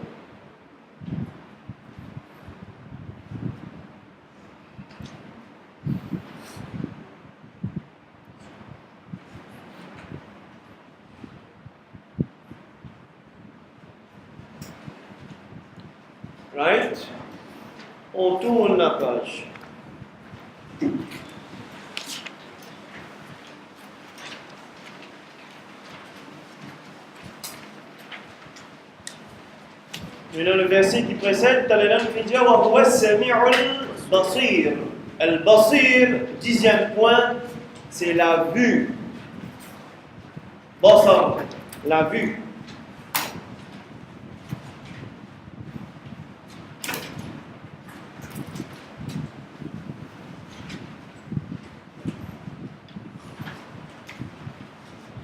Right? On tourne la page. Maintenant, le verset qui précède, Talal nous dit wa huwa as-sami'ul basir. Al-basir, 10e point, c'est la vue. Basar, la vue.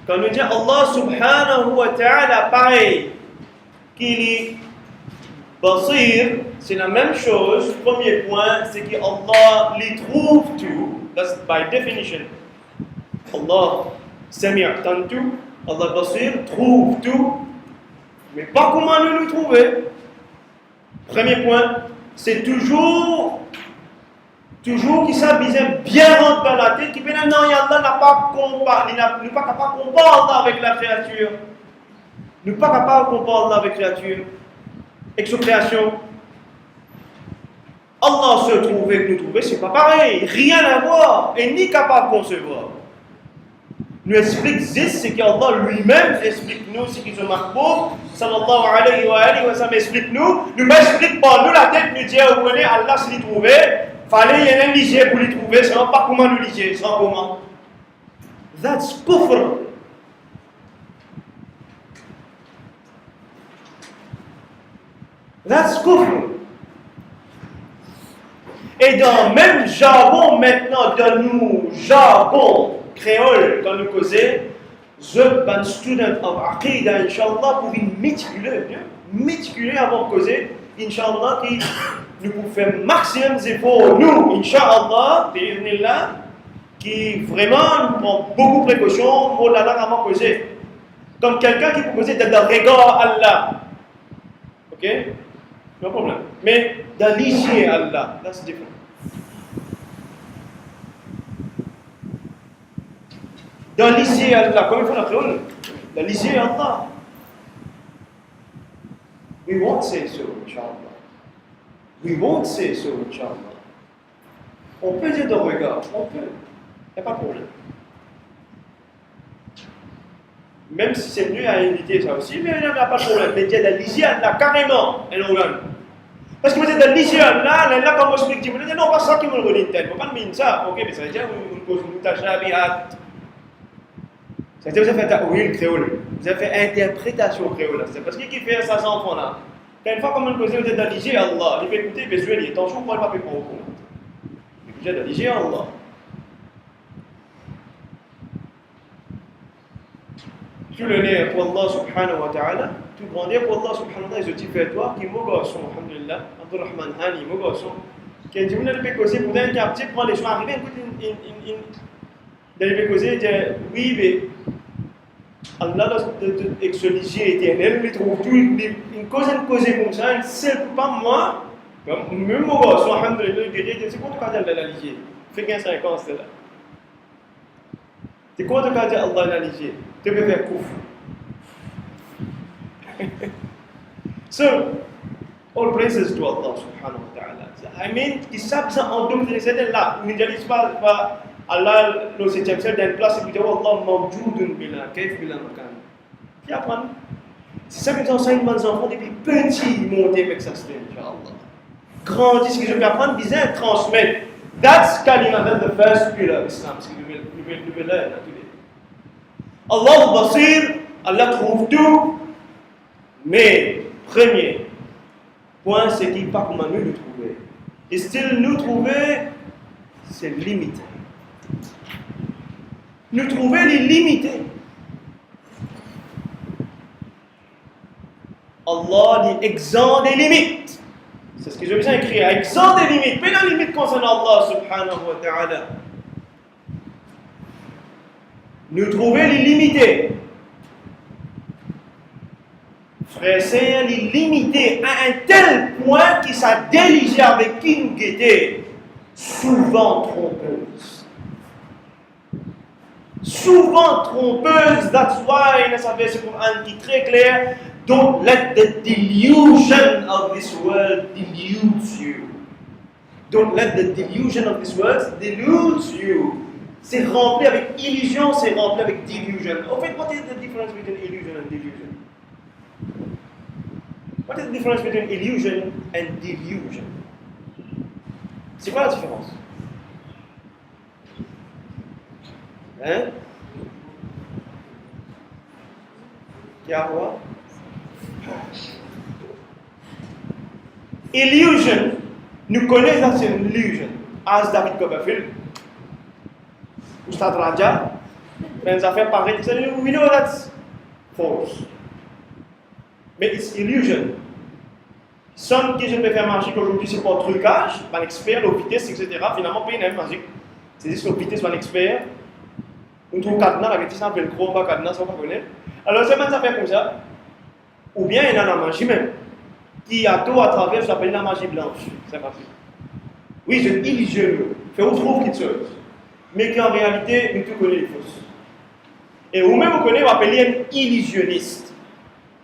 Quand nous dit Allah subhanahu wa ta'ala, pareil, qu'il est Basir, c'est la même chose. Premier point, c'est que Allah les trouve tout. That's by definition. Allah Sami' entend tout. Allah Basir trouve tout. Mais pas comment nous trouver. Premier point, c'est toujours Toujours qui s'habille bien rentre dans la tête, qui peut dire non, Allah n'a pas comparé, n'est pas capable de comparer Allah avec la créature. N'est pas capable de comparer Allah avec la créature, avec sa création. Allah se trouve et nous trouver, c'est pas pareil, rien à voir, et ni capable de concevoir. Nous explique c'est qu'Allah lui-même explique nous ce qu'ils ont marqué, sallallahu alayhi wa sallam explique nous m'explique pas, nous la tête nous dit, vous voyez, Allah s'y trouver, fallait y aller liger pour l'y trouver, c'est pas comment nous liger, c'est comment. That's kufr. That's kufr. Et dans le même jargon maintenant, dans nous jargon créole, quand nous causons, je suis student of Aqidah, Inch'Allah, pour une méticuler avant de causer, Inch'Allah, qui nous pouvons faire maximum d'efforts, nous, Inch'Allah, qui vraiment nous prend beaucoup de précautions pour la langue avant de causer. Comme quelqu'un qui peut causer dans le regard Allah. Ok? No problème. Mais dans l'hygiène Allah, that's different. Dans l'hygiène Allah, comment il faut la créole? Dans l'hygiène Allah. We won't say so, Inch'Allah. We won't say so, Inch'Allah. On peut dire de regard, on peut. Il n'y a pas de problème. Même si c'est mieux à éviter ça aussi, mais il n'y a pas de problème. Mais dire dans l'hygiène Allah, carrément, et non, parce que vous êtes dans l'hygiène là, comme je explique, vous dites non, pas ça qui me le redit, il ne faut pas me dire ça. Ok, mais ça veut dire que vous posez une tâche à biat. Ça veut dire que vous avez fait oui, le créole. Vous avez fait interprétation créole. C'est parce qu'il fait ça sans fond là. Quand une fois comme vous êtes dans l'hygiène Allah, il peut écouter, il peut jouer, attention pour ne pas faire pour vous. Vous êtes dans l'hygiène Allah. Tout le nez pour Allah subhanahu wa ta'ala, tout grandir pour Allah subhanahu wa ta'ala, et je dis fais toi qui m'a garçon, alhamdulillah, Abdurrahman Hani, m'a garçon, qui a dit vous n'allez pas causer pour un captif, prend les choses arriver, écoute, d'aller pas causer, dit oui, mais Allah, avec ce ligier éternel, il trouve tout, une cause comme ça, une seule, pas moi, même mon garçon, alhamdulillah, il dirait, c'est quoi tu as dit la ligier? Fais 15 ans, c'est là. C'est quoi tu as dit Allah la ligier? Tu peux faire kouf. So, all praises to Allah subhanahu wa ta'ala. I mean, qui savent ça en 2017 là, nous ne disons pas Allah le 7e ciel dans une place et puis Allah mawjoudun bila, kaif bila makan. Puis apprendre. C'est ça que nous enseignons aux enfants depuis petits, monter avec ça, Inch'Allah. Grandir, ce que je vais apprendre, disait transmettre. That's kalima, that's the first pillar of Islam, ce que nous devons learn. Allah al-Basir, Allah trouve tout, mais premier point, c'est qu'il n'est pas comment nous le trouver. Et still, nous trouver, c'est limité. Nous trouver les limités. Allah est exempt des limites. C'est ce que je viens d'écrire, exempt des limites. Mais la limite concernant Allah subhanahu wa ta'ala. Nous trouver les limités. Frère Seigneur, les limités à un tel point qu'il s'est déligé avec qui nous guettait, souvent trompeuse. Souvent trompeuse, that's why, ça fait ce Coran qui est très clair, don't let the delusion of this world delude you. Don't let the delusion of this world delude you. C'est rempli avec illusion, c'est rempli avec delusion. En fait, what is the difference between illusion and delusion? What is the difference between illusion and delusion? C'est quoi la différence? Hein? Qui a quoi? Illusion. Nous connaissons c'est une illusion. As David Copperfield. Ustad Raja, friends affair pareil, we know that's false. Mais it's illusion. Some qui je peux faire magique aujourd'hui, c'est pas trucage, un expert, la vitesse, etc. Finalement, pas une magique. C'est juste la vitesse, un expert. On trouve cadenas, la vitesse, on fait le gros, pas cadenas, ça va pas connaître. Alors, c'est une affaire comme ça. Ou bien il y a la magie même, qui a tout à travers, je l'appelle la magie blanche. C'est facile. Oui, c'est illusionneux. Fait on trouve quelque chose. Mais qu'en réalité, nous tous connaissons les fausses. Et vous-même, vous connaissez, vous appelez un illusionniste.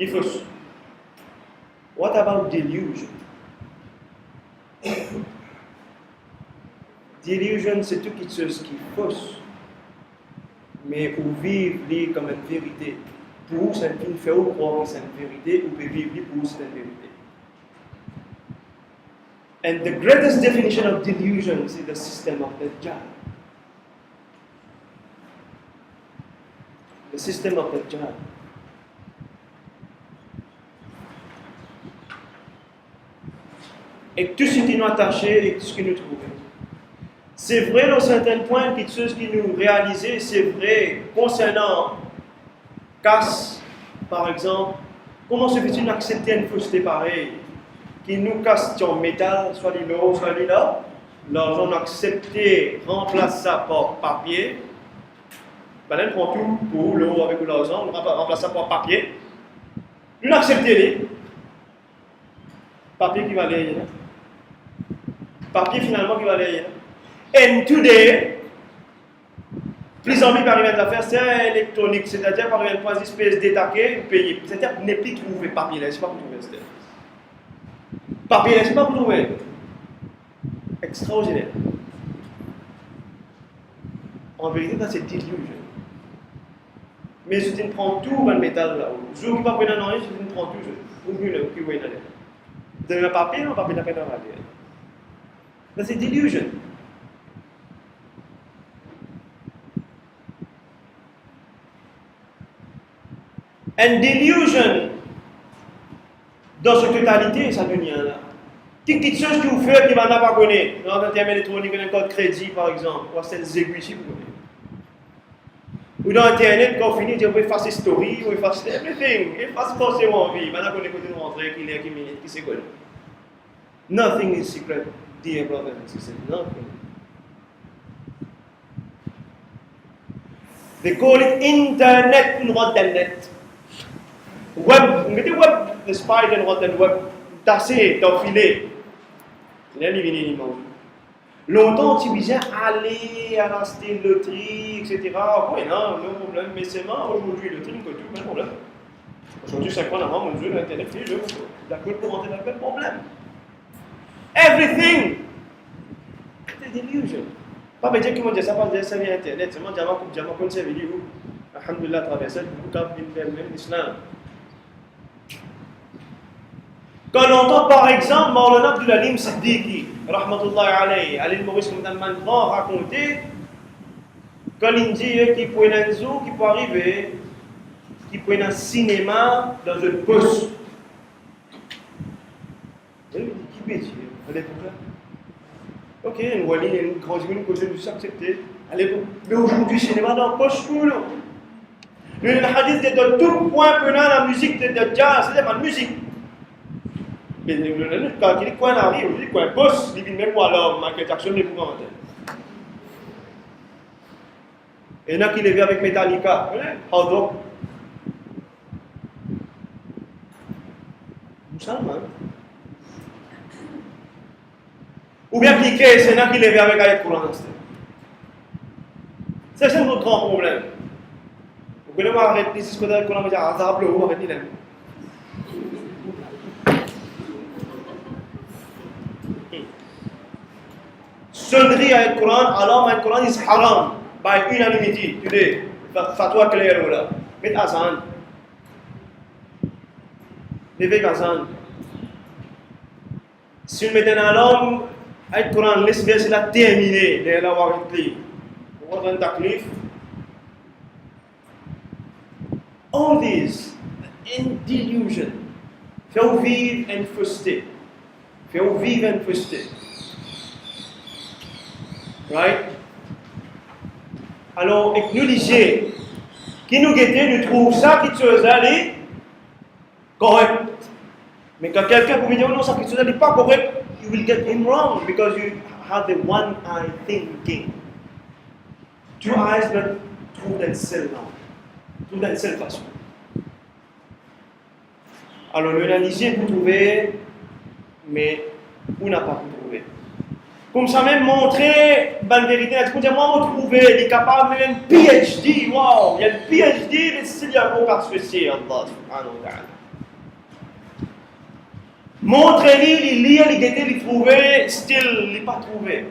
Les fausses. What about delusion? Delusion, c'est tout quelque chose qui est fausse. Mais vous vivez comme une vérité. Pour vous, ça ne fait pas croire que c'est une vérité, ou vous vivez pour vous, c'est une vérité. And the greatest definition of delusion is the system of Dajjal. The system of Dajjal. Et tout ce qui nous attache et tout ce qui nous trouve. C'est vrai dans certains points, quelque chose qui nous réalisait, c'est vrai concernant casse, par exemple. Comment se fait-il accepter une fausseté pareille qui nous casse en métal, soit l'eau, soit là. Alors on a accepté remplacer ça par papier. Ben, on prend tout pour l'eau avec l'argent, on remplace ça par papier. On a accepté les papier qui va aller. Papier finalement qui va aller. And today, plus en plus par une affaire, c'est électronique, c'est-à-dire par une fois espèce détaqué, payé. C'est-à-dire ne plus trouver papier là, c'est pas pour trouver. Papier là, c'est pas pour trouver. Extraordinaire. En vérité, ça c'est delusion. Mais je ne prends tout dans le métal là. Je ne peux pas prendre un orange, je ne prends tout. Je ne peux pas prendre un de papier, non, papier n'a pas de papier. Ça c'est delusion. And delusion, dans sa totalité, ça devient là. Quelque chose que vous faites qui ne va pas connaître. Dans un terme électronique, un code crédit par exemple, ou c'est des aiguilles, vous connaissez. Ou dans Internet, quand on finit, on peut effacer story, ou effacer everything, effacer forcément vie. Maintenant qu'on est côté de rentrer, qui est qui minute, qui c'est quoi. Nothing is secret, dear brothers and sisters, nothing. They call it internet, not the net. Web, mettez web, le spider, not the web, tassé, t'enfiler. Là, il vient l'image. Longtemps, tu disais aller à la loterie, etc. Oui, non, le problème, mais c'est mort. Aujourd'hui, le loterie, pas de problème. Aujourd'hui, 5 ans avant, mon Dieu, l'Internet, c'est le d'accord pour rentrer dans le problème. Everything! C'est des illusions. Pas me dire que moi, je ne sais pas dire ça via Internet. C'est moi, je vais comme ça, vidéo. Alhamdulillah, à travers ça, beaucoup de même l'islam. Quand on entend par exemple Maulana Abdul Alim Siddiqui, rahmatullahi alayhi, Ali Maurice Moudaman grand raconter quand il dit qu'il peut aller dans un zoo, qu'il peut arriver, qu'il peut aller dans un cinéma, dans une poste. Qui peut dire à l'époque là? Ok, une wali, une grande une cause de s'accepter. À l'époque. Mais aujourd'hui, cinéma dans la poche, cool. Le hadith est de tout point penant la musique de jazz, c'est pas de musique. Mais quand il est coin arrive, il dit coin boss, il dit même moi alors, Michael Jackson n'est pas en tête. Et il y en a qui les vient avec Metallica, hard rock. Musulman. Ou bien cliquer, c'est là qui les vient avec Ayat Coran. C'est ça notre grand problème. Vous pouvez arrêter ce que vous avez dit, Azab le haut, arrêtez là. Sonnerie à le Coran, alarm à le Coran is haram by unanimity today. Fatwa clair là. Mais azan. L'évêque azan. Si on met un alarme, le Coran laisse bien c'est la terminée de la warranty. What un taklif? All these in delusion. Faire vivre en fausseté. Faire vivre en fausseté. Right? Alors, et nous lisons, qui nous guette, nous trouve ça qui chose est correct. Mais quand quelqu'un vous dire non, ça qui chose n'est pas correct, you will get him wrong because you have the one eye thinking. Two eyes that trouvent d'une seule façon. Alors, nous analysons pour trouver, mais on n'a pas pu trouver. Comme ça même montrer, ben vérité, est-ce qu'on dit moi, on trouve, il est capable de un PhD, wow, il y a un PhD, mais c'est il y a un cas spécial, Allah subhanahu wa ta'ala. Montrez-lui, il lit, il guette, il trouve, still, il n'est pas trouvé.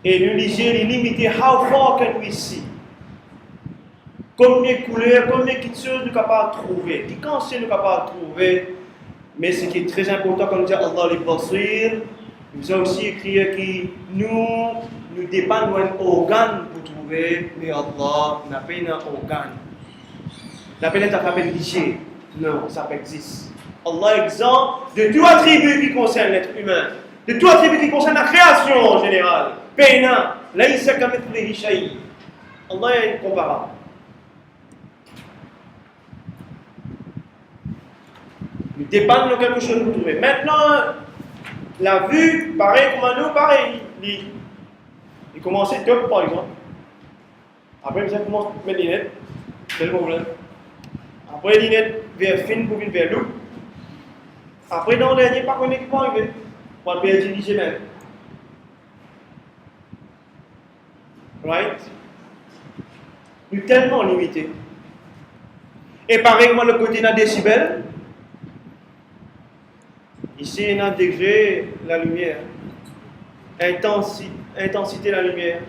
Et nous lisons, il limite, how far can we see? Combien de couleurs, combien de choses nous sommes capables de trouver? Qui quand c'est nous capables de trouver? Mais ce qui est très important, comme dit Allah les Basir, nous a aussi écrit que nous dépendons d'un organe pour trouver, mais Allah n'a pas un organe. La peine est appelée liché. Non, ça existe. Allah est exempt de tout attribut qui concerne l'être humain, de tout attribut qui concerne la création en général. Peina, laïsa kamithlihi shay. Allah est incomparable. Nous dépendons de quelque chose de trouver. Maintenant, la vue, pareil comme nous, pareil. Il commence top par exemple. Après, il commence à mettre des lunettes. C'est le problème. Après, les lunettes vers fin pour venir vers l'eau. Après, dans le dernier, pas qu'on est qui peut arriver. Pour le perdre l'hygiène. Right? Nous sommes tellement limités. Et pareil comme le côté d'un décibel. Ici, on a degré la lumière, intensité de la lumière.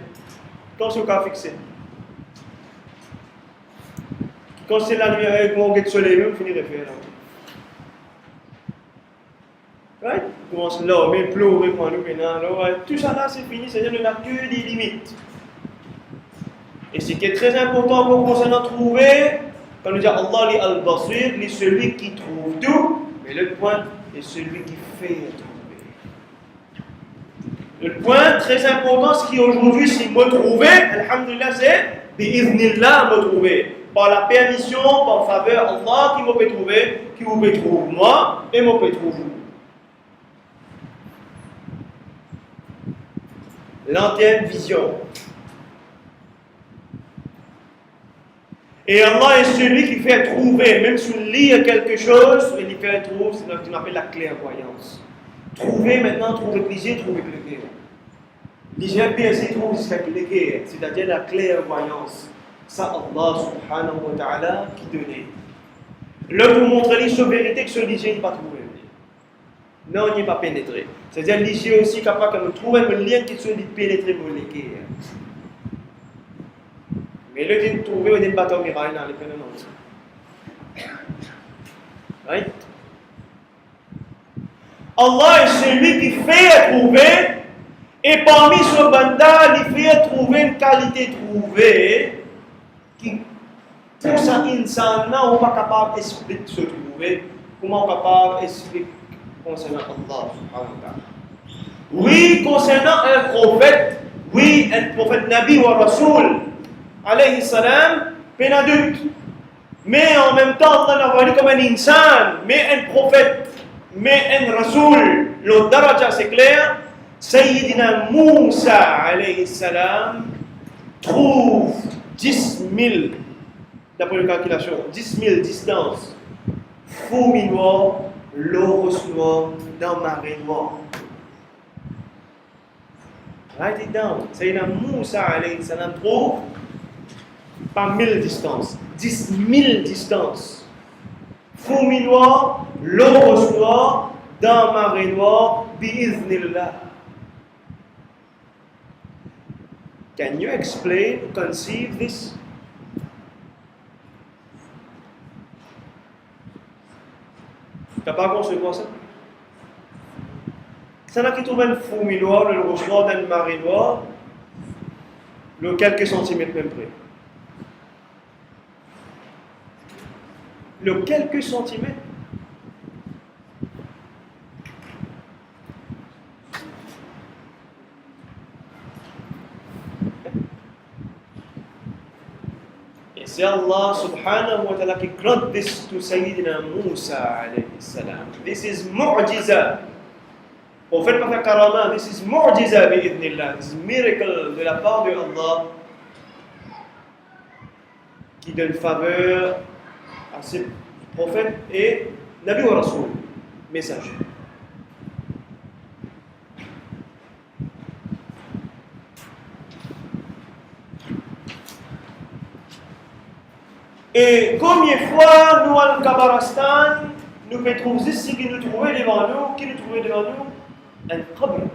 Quand c'est au cas fixé. Quand c'est la lumière avec mon guet soleil, même, finit de faire. Right? Commence là, mais pleurer pour nous maintenant. Tout ça là, c'est fini, c'est-à-dire qu'on n'a que des limites. Et ce qui est très important pour concernant trouver, quand nous dit Allah li al-Basir, c'est celui qui trouve tout, mais le point est celui qui fait trouver. Le point très important, ce qui aujourd'hui, c'est me trouver, alhamdulillah, c'est bi'idhnillah me trouver. Par la permission, par faveur Allah qui me peut trouver, qui vous peut trouver moi et me peut trouver vous. L'antenne vision. Et Allah est celui qui fait trouver, même si on lit quelque chose, il fait trouver, c'est ce qu'on appelle la clairvoyance. Trouver maintenant, trouver cliché, trouver clair. L'IGPSC trouve ce clair, c'est-à-dire la clairvoyance. Ça, Allah subhanahu wa ta'ala qui donnait. Là, vous montrez les vérité que ce l'IG n'est pas trouvé. Non, il n'est pas pénétré. C'est-à-dire l'IG est aussi capable de trouver un lien qui soit pénétré pour l'équerre. Mais le qui trouvé au débatteur miraille dans les phénomènes. Right? Allah est celui qui fait trouver, et parmi ce banda, il fait trouver une qualité trouvée qui, pour ça, insan, on n'est pas capable d'expliquer se trouver. Comment on est capable d'expliquer concernant Allah subhanahu wa ta'ala? Oui, concernant un prophète, oui, un prophète Nabi wa Rasoul, alayhi salam, pénadulte. Mais en même temps, Allah l'a vu comme un insan, mais un prophète, mais un rasoul. Le daraja, c'est clair. Sayyidina Moussa, alayhi salam, trouve 10 000, d'après la calculation, 10 000 distances, fourmis noirs, l'eau noire, dans marée noire. Write it down. Sayyidina Moussa, alayhi salam, trouve par 1000 distances, 10 000 distances. Fourmis noires, l'eau noire, dans marée noire, bi'iznillah. Can you explain, conceive this? Tu n'as pas concevoir ça? Ça n'a qui trouve un fourmi noir, le rose noir, dans une marée noire, le quelques centimètres même près. Le quelques centimètres. Et c'est Allah subhanahu wa ta'ala qui grant this to Sayyidina Moussa alayhi salam. This is mu'jiza. Au fait, pas karama, this is mu'jiza bi'idhnillah. This is miracle de la part de Allah qui donne faveur à ses prophètes et Nabi wa Rasoul, message. Et combien de fois nous, al Kabaristan, nous pouvons trouver ici qui nous trouvait devant nous, un problème.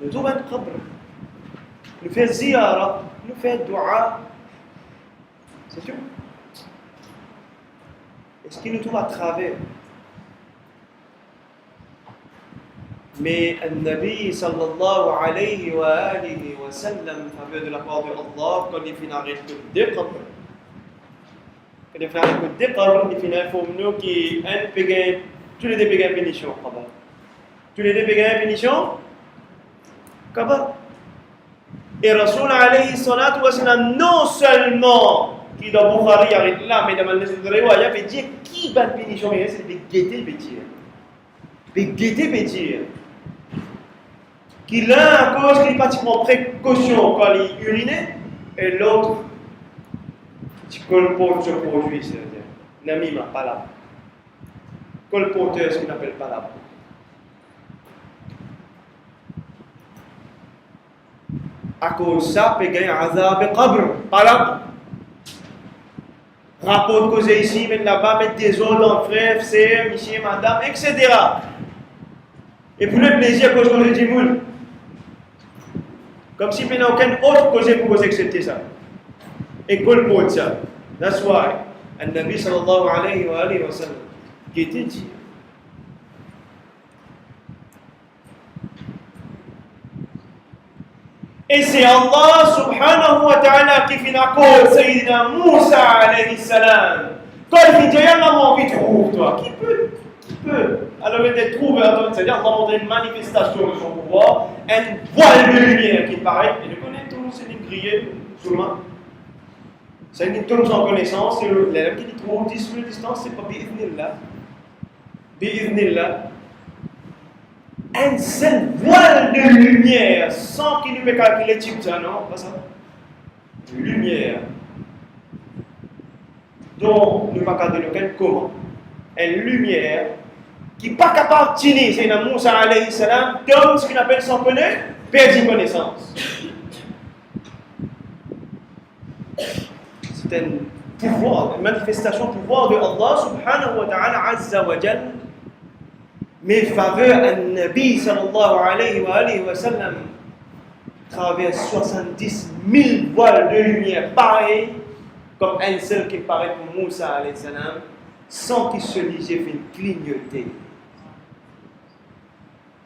Nous trouvons un problème. Nous faisons ziyara, nous faisons dua. C'est tout. Est-ce qu'il nous trouve à travers? Mais le Nabi sallallahu alayhi wa sallam, faveur de la part de Allah, quand il finit avec le déqab, quand il finit avec le déqab, il finit pour nous qui tous les deux pégins bénitions. Tous les deux pégins bénitions, et Rasul alayhi salatu wa sallam, non seulement qui dans Bukhari arrête là, mais dans le riwaya, il dit qui va bénition, c'est de guetter bétir. De guetter bétir. Qui l'un à cause qu'il pratiquement précaution quand il urinait, et l'autre, tu colportes ce produit, c'est-à-dire, n'amima, pas là. Colporteur, ce qu'on appelle pas là. À cause de ça, il y a un azab et qabr, pas là. Rapport de cause ici, mettre là-bas, mettre des eaux dans frère, sœur, monsieur, madame, etc. Et pour le plaisir, cause qu'on dit moule. Comme si il n'y a aucune autre cause pour vous accepter ça. Et qu'on le ça. That's why. And Nabi sallallahu alayhi wa sallam, qui était dit. Et c'est Allah subhanahu wa ta'ala qui finit à cause Sayyidina Moussa alayhi salam. Quand il dit, Allah m'envie trouve toi. Qui peut? Alors il est trouvé, c'est-à-dire Allah montre une manifestation de son pouvoir, un voile de lumière qui paraît, et le connaît tout, c'est une grillée sous le main. C'est une tombe sans connaissance, et l'élève qui dit trouve 10 minutes de distance, c'est pas bi'idhnillah. Bi'idhnillah. Un seul voile de lumière, sans qu'il ne peut calculer type ça, non, pas ça. Lumière. Donc, nous ne pouvons pas dire lequel comment. Une lumière qui n'est pas capable de tenir, c'est un Moussa alayhi salam, comme ce qu'on appelle sans connaître, perdre connaissance. C'est un pouvoir, une manifestation du pouvoir de Allah subhanahu wa ta'ala azza wa jal. Mais faveur à Nabi sallallahu alayhi wa sallam traverse 70 000 voiles de lumière pareilles comme un seul qui paraît pour Moussa alayhi salam, sans qu'il se lisait fin clignoter.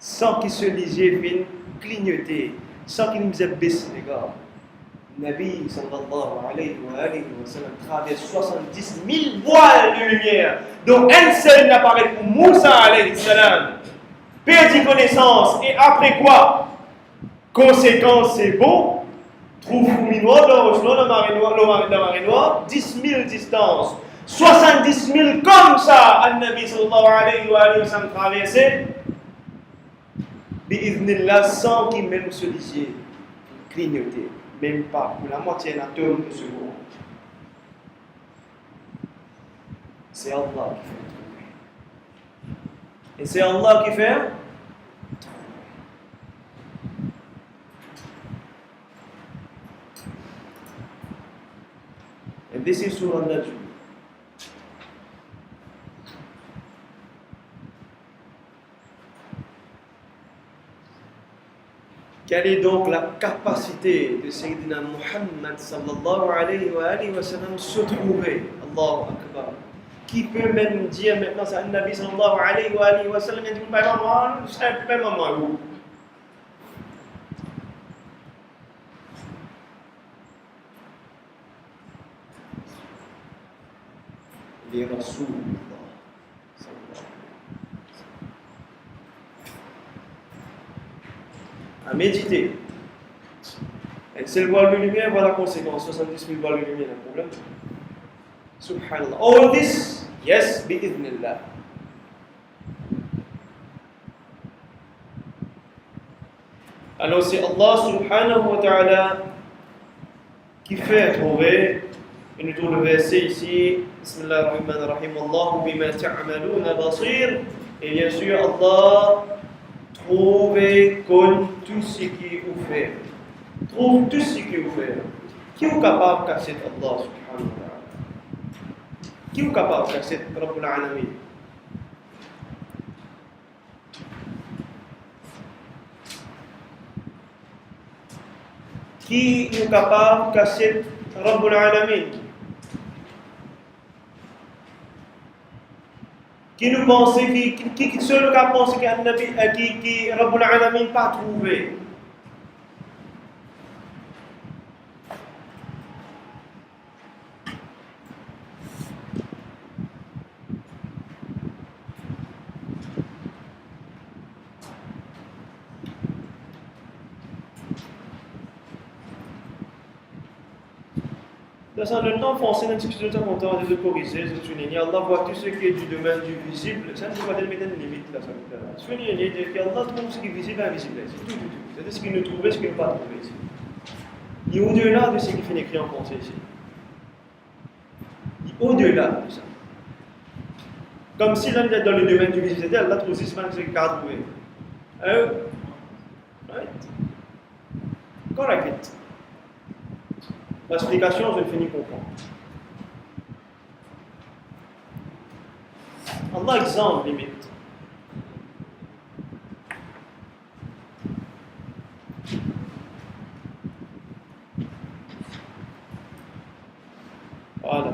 Sans qu'il se lisait fin clignoter. Sans qu'il nous ait baissé les gars. Nabi sallallahu alayhi wa sallam traverse 70 000 voiles de lumière, dont un seul n'apparaît pour Moussa alayhi salam. Perdit connaissance, et après quoi? Conséquence, c'est bon. Trouve Minois dans la marée noire, 10 000 distances. 70 000 comme ça, Al-Nabi sallallahu alayhi wa sallam traversé. Bi'idhnillah, sans qu'il même se disait clignoter. Même pas pour la moitié d'un atome de seconde. C'est Allah qui fait trouver. Et c'est Allah qui fait. And this is Surah Najm. Quelle est donc la capacité de Sayyidina Muhammad sallallahu alayhi wa sallam se trouver? Allahu Akbar. Qui peut même dire maintenant, c'est un Nabi sallallahu alayhi wa sallam, il dit, maman, c'est un peu maman. Il est Rasul. À méditer. Et c'est le voile de lumière, voilà la conséquence. 70 000 voiles de lumière, un problème. Subhanallah. All this, yes, bi'idhnillah. Alors c'est Allah subhanahu wa ta'ala qui fait trouver, et nous trouvons le verset ici, Bismillah ar-Rahman ar-Rahim, Allahu bima ta'amaluna basir, et bien sûr Allah trouver comme tout ce qui est offert. trouve tout ce qu'il vous fait. Qui est capable de casser Allah subhanahu wa ta'ala? Qui est capable de casser Rabbul Alamin? Qui est capable de casser Rabbul Alamin? Qui nous pense, qui seul qui pense que Rabbul Alamin pas trouvé? Dans le temps français, dans ce que nous avons entendu de corriger, de souligner, Allah voit tout ce qui est du domaine du visible, ça ne va pas mettre une limite là. Souligner, dire qu'Allah trouve ce qui est visible et invisible. C'est tout. C'est ce qu'il nous trouve et ce qu'il ne pas trouvé ici. Il est au-delà de ce qui finit écrit en français ici. Il est au-delà de ça. Comme si l'on est dans le domaine du visible, c'est-à-dire Allah trouve ce qu'il n'a pas trouvé. Right? Correct. L'explication, je ne finis comprendre. Allah exemple limite. Voilà.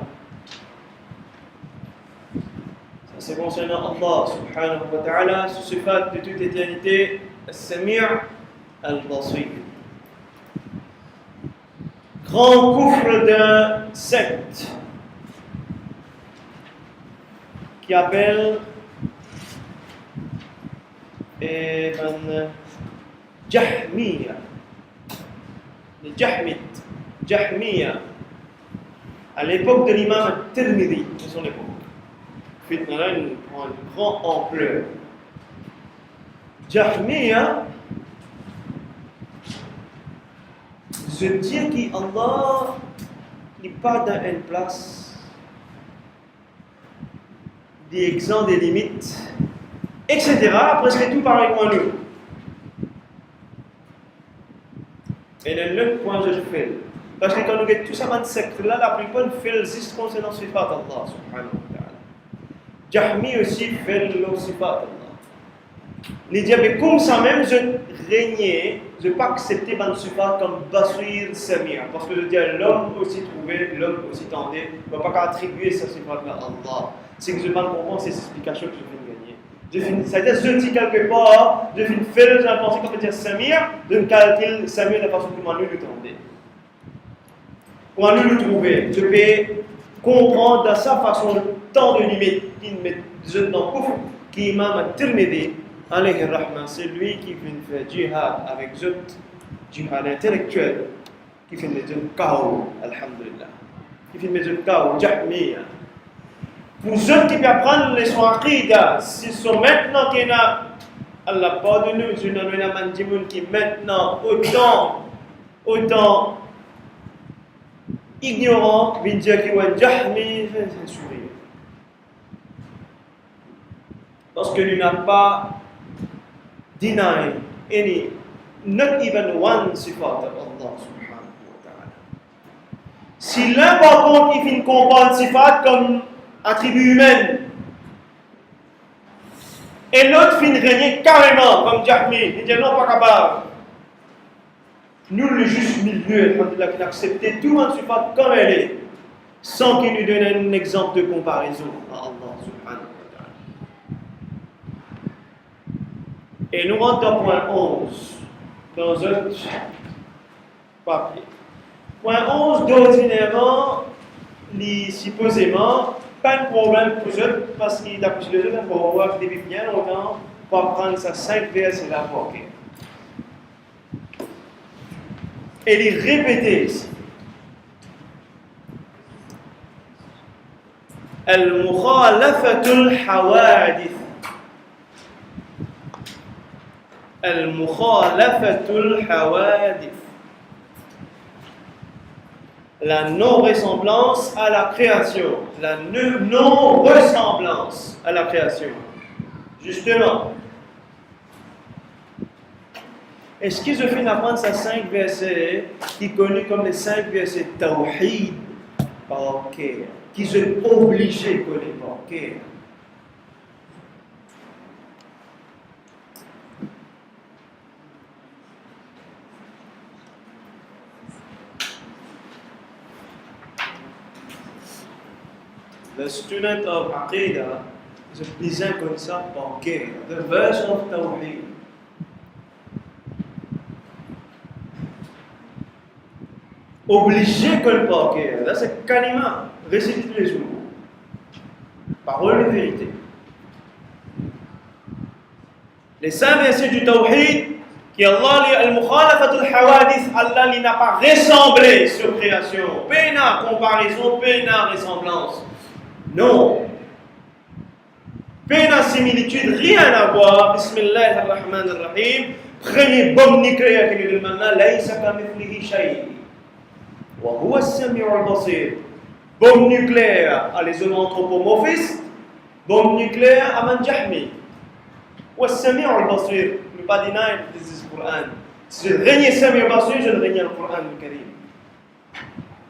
Ça c'est concernant Allah subhanahu wa ta'ala, ce sifat de toute éternité, As-Sami' Al-Basir. Grand coufre d'un secte qui appelle Jahmiya, les Jahmites, Jahmiya, à l'époque de l'imam Tirmidhi, de son époque. Fitna une grande ampleur. Jahmiya, se dire qu'Allah n'est pas dans une place, des exemples, des limites, etc. Presque tout pareil pour nous. Et le neutre point je fais. Parce que quand nous avons tout ça dans ce secteur-là, la plupart nous fait le juste concernant le sifat d'Allah subhanahu wa ta'ala. Jahmi aussi fait le sifat d'Allah. Les dire, mais comme ça même, je régnais, je ne pas accepter ban sifat comme Basir Samir. Parce que je dis, l'homme aussi trouvé, l'homme aussi tendait, ne va pas attribuer sa sifat à Allah. C'est que je ne vais pas comprendre ces explications que je viens de gagner. C'est-à-dire, je dis quelque part, je viens faire, j'ai pensé qu'on peut dire Samir, je me calcule Samir de la façon que Manu le tendait. Manu le trouvait. Je peux comprendre de sa façon tant de limites qu'il met dans le coffre, qui est Imam Tirmidhi. Alayhi Rahman, c'est lui qui vient faire djihad avec Zut, djihad intellectuel, qui fait mettre un chaos, alhamdulillah. Qui fait mettre un chaos, Jahmiya. Pour Zut qui peut apprendre les soins aqidah, s'ils sont maintenant qu'il y a, Allah pas de nous, je n'en ai pas de qui maintenant autant ignorant, vient dire qu'il y a un Jahmi, c'est un sourire. Parce que lui n'a pas deny any, not even one sifat of Allah subhanahu wa ta'ala. Si l'un par contre il finit comprendre sifat comme attribut humain, et l'autre finit régner carrément comme Jahmi, il dit non, pas capable. Nous, le juste milieu, il a accepté tout un sifat comme elle est, sans qu'il nous donne un exemple de comparaison à Allah subhanahu wa ta'ala. Et nous rentrons dans point 11, dans un papier. Point 11, d'ordinairement, supposément, pas de problème pour eux, parce qu'il a poussé les autres pour voir depuis bien longtemps, pour prendre sa 5 versets là pour et les répéter ici. Al-mukhalafatul hawadith. Al-mukhalafatul hawadith. La non-ressemblance à la création. La non-ressemblance à la création. Justement, Est-ce qu'ils ont fait d'apprendre ces 5 versets qui sont connus comme les 5 versets Tawhid par cœur, qui sont obligés de connaître par cœur? The student of Aqidah is a besoin comme ça par cœur. The verse of Tawhid. Obligé que le par cœur. Là, c'est carrément réciter tous les jours. Parole de vérité. Les 5 versets du Tawhid, qui Allah li al-mukhalafatul hawadith, Allah n'a pas ressemblé sur création. Péna comparaison, péna ressemblance. Non. Péna similitude, rien à voir. Bismillah ar-Rahman ar-Rahim. Premier bombe nucléaire qui nous demande, laïsa kamithlihi shay. Wa huwa as-sami'u al-basir. Bombe nucléaire à les hommes anthropomorphistes. Bombe nucléaire à Man Jahmi. Wa as-sami'u al-basir. Ne pas deny this is Quran. Si je règne Sami al-Basir, je règne le Quran al-Karim.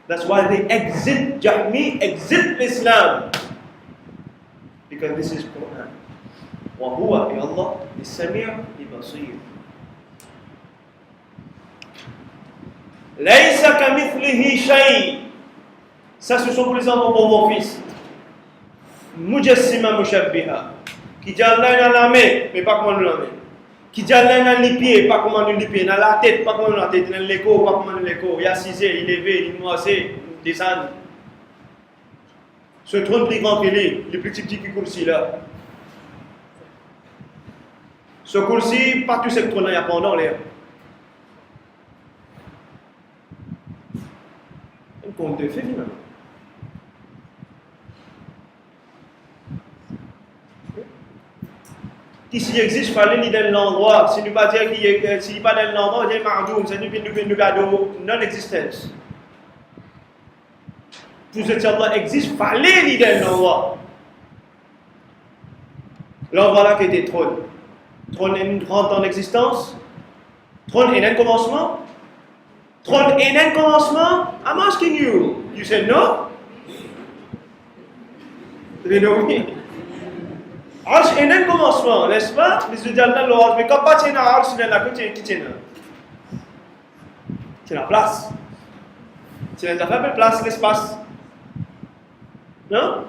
That's why they exit Jahmi, exit Islam. Because this is Quran. Wa huwa, et Allah, is-Sami' al-Basir. Laysa kamithlihi shay. Ça, ce sont pour les anthropomorphistes. Mujassima mushabbiha. Qui dit Allah dans la main, mais pas comment nous la main. Qui dit Allah dans les pieds, pas comment nous les pieds. Dans la tête, pas comment nous la tête. Dans l'écho, pas comment nous l'écho. Il y a cisé, il est levé, il noisé, il descend. Ce trône plus grand qu'il est, le plus petit qui coursi là. Ce coursi, pas tout ce trône là, il y a pendant l'air. Un compte de fait finalement. S'il existe, il fallait aller dans l'endroit. Si nous pas dire qu'il n'est pas dans l'endroit, il y a mardoum, c'est nous gardons non-existence. Pour ce que Allah existe, il fallait aller dans l'endroit. L'endroit là qui était trône. Trône rentre en existence. Trône est un commencement. Trône est un commencement. I'm asking you. You said no? You know me? Arsh est un commencement, n'est-ce pas? Les étudiants l'ont mais quand pas tu es dans Arsh, tu es là, qui tu es là? Tu es la place. Tu es la faible place, l'espace. Non?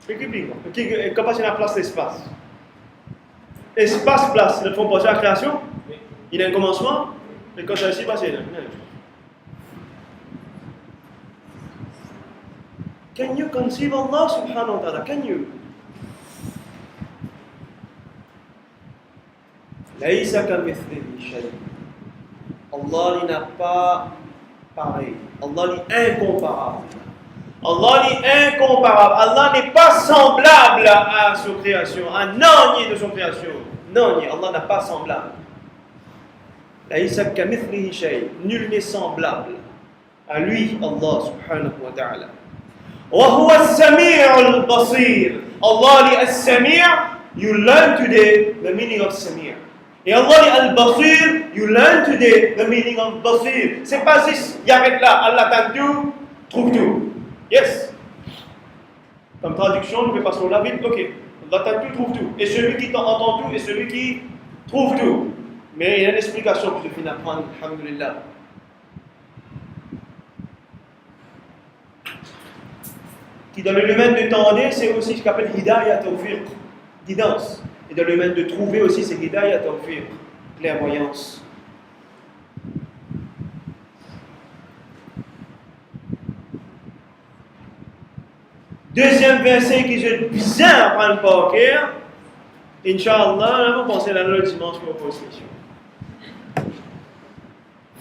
Quand pas tu es la place, l'espace. Espace, place, le font passer à la création. Il y a un commencement, mais quand ça ici, c'est là. Can you conceive Allah subhanahu wa ta'ala? Can you? Laïsa kamithlihi shay. Allah n'a pas pareil. Allah est incomparable. Allah est incomparable. Allah n'est pas semblable à sa création, à non de son création. Non, Allah n'a pas semblable. Laïsa kamithlihi shay. Nul n'est semblable à lui, Allah subhanahu wa ta'ala. وهو السميع البصير. Allah li al-Sami', you learn today the meaning of Sami'. Et Allah li al-Basir, you learn today the meaning of Basir. C'est pas juste, il arrête là, Allah tente tout, trouve tout. Yes. Comme traduction, nous passons la vite, ok. Allah tente tout, trouve tout. Et celui qui entend tout, et celui qui trouve tout. Mais il y a une explication que je finis d'apprendre, alhamdulillah. Qui dans le domaine de tendre, c'est aussi ce qu'on appelle hidayah tawfiq, guidance. Et dans le domaine de trouver aussi, c'est hidayah tawfiq, clairvoyance. Deuxième verset qui est bien à prendre par cœur, Inch'Allah, on va penser à l'autre dimanche pour poser question.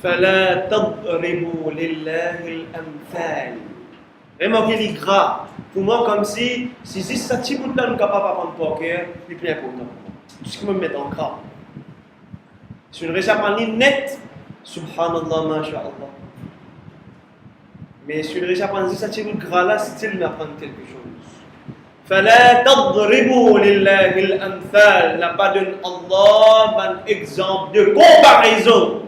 فَلَا تَضْرِبُوا لِلَّهِ الْأَمْثَالِ. Vraiment qu'il est gras. Pour moi, comme si ça petit bout de temps, nous sommes capables d'apprendre par cœur, c'est plus important. Tout ce qui me met en gras. Si je ne réussis à prendre net, subhanallah, masha'Allah. Mais si je ne réussis à prendre ça petit bout de gras là, c'est-il d'apprendre quelque chose. فَلَا تَضْرِبُوا لِلَّهِ الْأَمْثَالِ n'a pas donné Allah un exemple de comparaison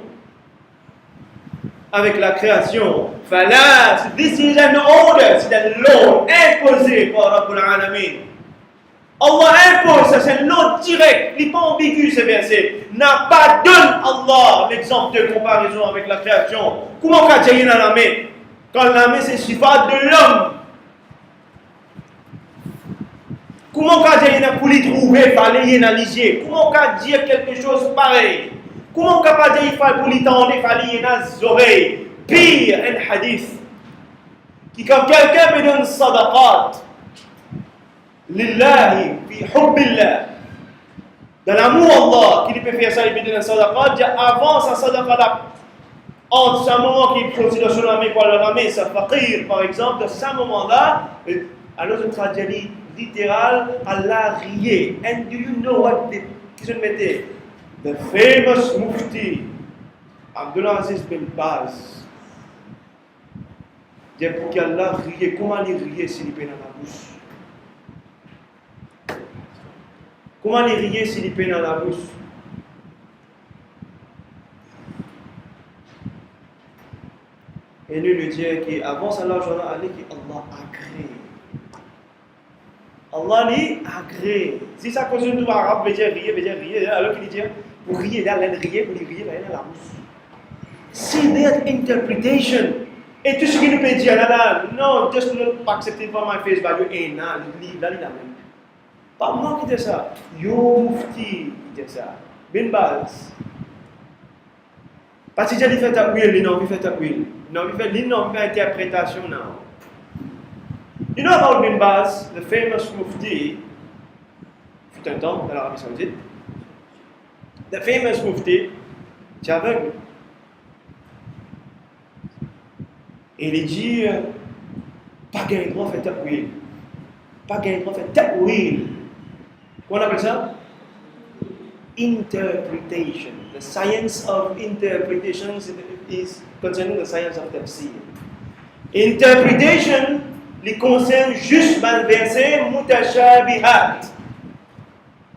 avec la création. فَلَا, this is an order, c'est un law imposé par Rabbul Alamin. Allah impose, ça c'est un ordre direct, il n'est pas ambigu ce verset. N'a pas donné Allah l'exemple de comparaison avec la création. Comment qu'a dit la main? Quand la main c'est sifat de l'homme. Comment qu'a dit pour lui trouver, fallait analyser? Comment qu'a dire quelque chose pareil? Comment qu'a pas dit pour lui tendre, fallait les oreilles? Pire, un hadith qui quand quelqu'un me donne sadaqat lillahi fi hubbillah dans l'amour Allah qu'il peut faire ça, il peut donner un sadaqat, avant sa sadaqat entre ce moment qu'il considère son ami pour le ramener sa faqir par exemple, dans ce moment-là, alors je traduis littéral, Allah riait. And do you know what the famous mufti Abdulaziz bin Baz dit pour qu'Allah riait, comment il riait s'il est dans la bouche? Comment il riait s'il est dans la bouche? Et lui lui dit qu'avant Allah, Allah a créé. Allah dit agré. Si ça cause tout arabe, veut dire rier, alors qu'il dit pour rier, là, rier, pour rier, là, la bouche. See that interpretation. Et tout ce qu'il nous peut dire, là, non, just not accepted for my face value, et là, il a même. Pas moi qui dis ça. Yo Mufti qui dit ça. Bin Baz. Parce que j'ai fait ta huile, non, il fait ta huile. Non, il fait interprétation, non. You know about Bin Baz, the famous Mufti, fut un temps dans l'Arabie Saoudite. The famous Mufti, c'est aveugle. Et il dit, pas gain droit fait ta'wil. Pas gain droit fait ta'wil. Qu'on appelle ça? Interpretation. The science of interpretation is concerning the science of tafsir. Interpretation les concerne juste le verset mutashabihat.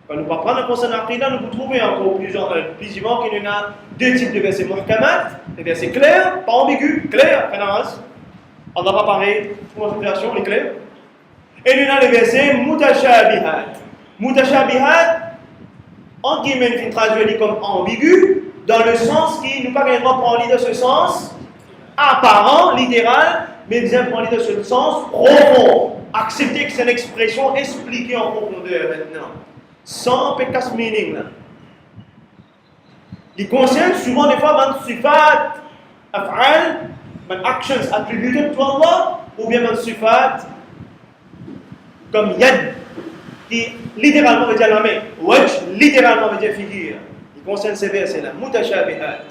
Quand nous va prendre le concerne l'aqida, nous pouvons trouver encore plus souvent qu'il y en a deux types de versets muhkamat, des versets clairs, pas ambigus, clairs, Allah va parler, pour la création, les clairs. Et il y en a les versets mutashabihat. Mutashabihat, en guillemets, il traduit comme ambigu, dans le sens qui nous pas prendre de ce sens apparent, littéral, mais bien prendre de ce sens profond. Accepter que c'est une expression expliquée en profondeur maintenant, sans pécasse meaning. Il concerne souvent des fois man sifat, af'al, man actions attributed to Allah, ou bien man sifat comme yad, qui littéralement veut dire la main, wajh littéralement veut dire figure. Il concerne ces versets-là, mutashabihat,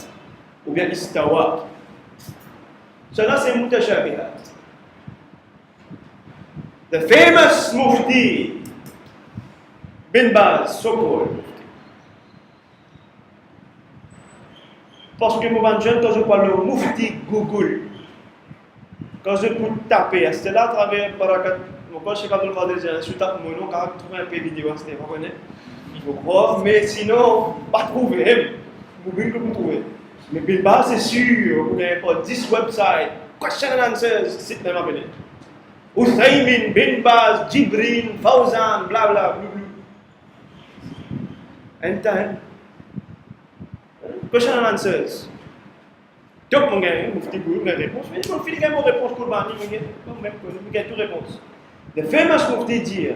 ou bien istawa. Cela c'est mutashabihat. The famous Mufti Bin Baz, so-called. Parce que moi, jeune, quand je parle de Mufti Google, quand je peux taper, c'est là à travers Barakat, moi, je sais pas de dire, je tape mon nom, car je trouve un peu de vidéo, vous connaissez? Il faut croire, mais sinon, pas trouver, vous pouvez le trouver. Mais Bin Baz, c'est sûr, vous n'avez pas 10 websites, question and answers, site même appelé. Uthaymin, Bin Baz, Jibrin, Fawzan, bla bla, and time. Question and answers. Donc, mon gars, vous faites une réponse, mais vous faites une réponse pour le bani, vous avez toute réponse. Le famous Mufti dit,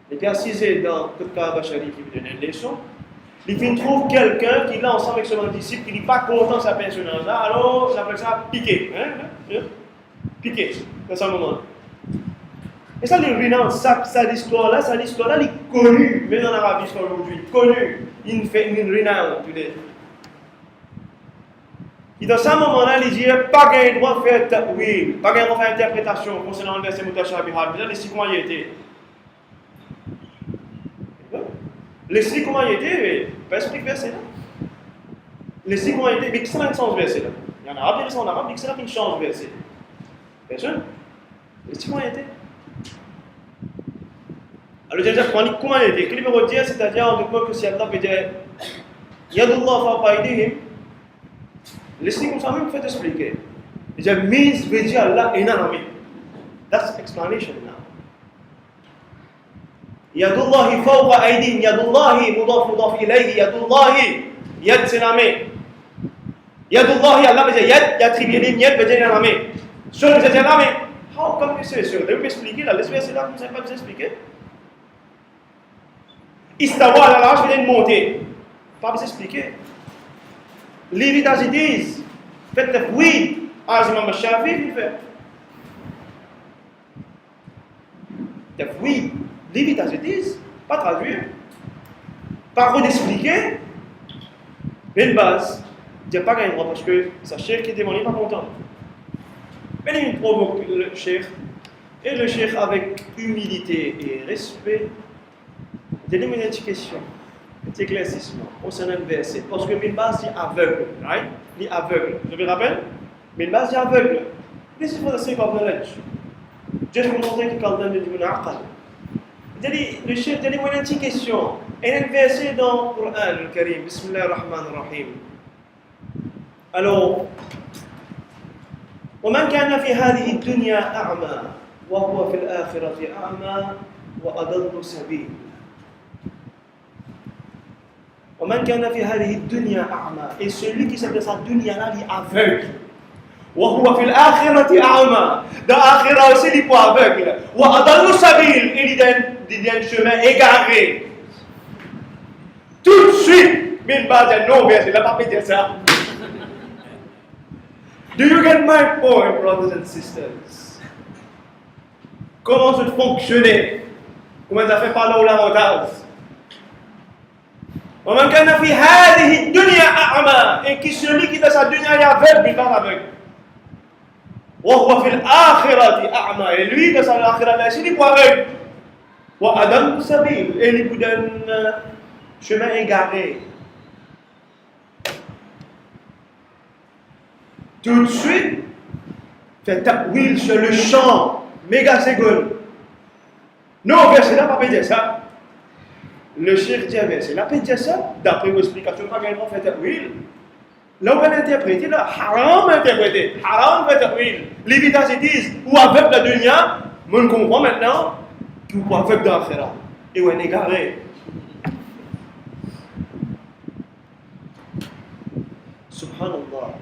il est assisé dans le cas Bachari qui vous donne une leçon, il trouve quelqu'un qui est là ensemble avec son disciple, qui n'est pas content de sa personnage, alors on appelle ça piquer. Piquer, dans ce moment. Et ça, les renonce, cette histoire-là, elle est connue, même en Arabie aujourd'hui, connue. Il fait une renounce today. Et dans ce moment-là, il dit pas gain droit de faire ta'wil, pas gain droit de faire interprétation concernant le verset mutashabihat. Mais là, les six comment il était. Les six comment il était, pas expliquer le verset là. Les six comment il était, mais qu'est-ce que ça change verset là? Il y en a arabe, il y en a arabe, mais qu'est-ce que ça change verset? Bien sûr. Les six comment il était. Alors, déjà, comment il est écrit, c'est-à-dire, on demande que si Allah veut dire Yadullah fawqa aydihim, laissez comme ça même, faites expliquer. Il dit, means veut dire Allah est dans l'armée. That's explanation now. Yadullahi fawqa aydihim, Yadullahi mudaf ilayhi, Yadullahi, Yad c'est l'armée. Yadullahi, Allah veut dire Yad, Yad veut dire l'armée. Sur le dire l'armée. How come you say so? Vous pouvez expliquer là, laissez-moi c'est là, vous ne savez pas vous expliquer. Istawa à l'arche, veut dire monter. Pas vous expliquer. Leave it as it is. Faites le oui. As Imam Shafi, il fait. Oui. Leave it as it is. Pas traduire. Pas redexpliquer. Mais une base. Il n'y a pas gagné droit parce que sa chef qui était mon pas content. Mais il provoque le chef. Et le chef, avec humilité et respect, donne-moi une petite question. Un petit éclaircissement concernant le verset. Parce que Minbaz dit aveugle, right? Il dit aveugle. Je me rappelle? Minbaz dit aveugle. This is for the sake of knowledge. Juste pour montrer qu'il parle d'un du aqal. Le chef, donnez-moi une petite question. Il y a un verset dans le Coran, le Karim. Bismillah ar-Rahman ar-Rahim. Alors, ومن كان في هذه الدنيا أعمى وهو في الآخرة أعمى وأضل سبيل. ومن كان في هذه الدنيا أعمى. Et celui qui s'appelle sa dunya là, il est aveugle. وهو في الآخرة أعمى. Dans l'Akhira aussi, il est pas aveugle. وأضل سبيل. Il est dans un chemin égaré. Tout de suite, Minbaz dit non, mais il n'a pas fait dire ça. Do you get my point, brothers and sisters? Comment ça fonctionne? Comment ça fait parler au l'avantage? ومن كان في هذه الدنيا أعمى. Et qui celui qui dans sa dunya est aveugle, il est aveugle. وهو في الآخرة أعمى. Et lui dans sa akhirah là, il est pas aveugle. وأضل سبيل. Et il est dans un chemin égaré. Tout de suite, fait ta'wil sur le champ, méga seconde. Non, verset là, pas dire ça. Le cheikh dit verset là, pas dire ça. D'après vos explications, pas gagner fait ta'wil. Là, on va l'interpréter là, haram interpréter, haram fait ta'wil. L'évidence ils disent, ou avec la dunya, on comprend maintenant, ou avec dans l'akhirah. Et on est égaré. Subhanallah.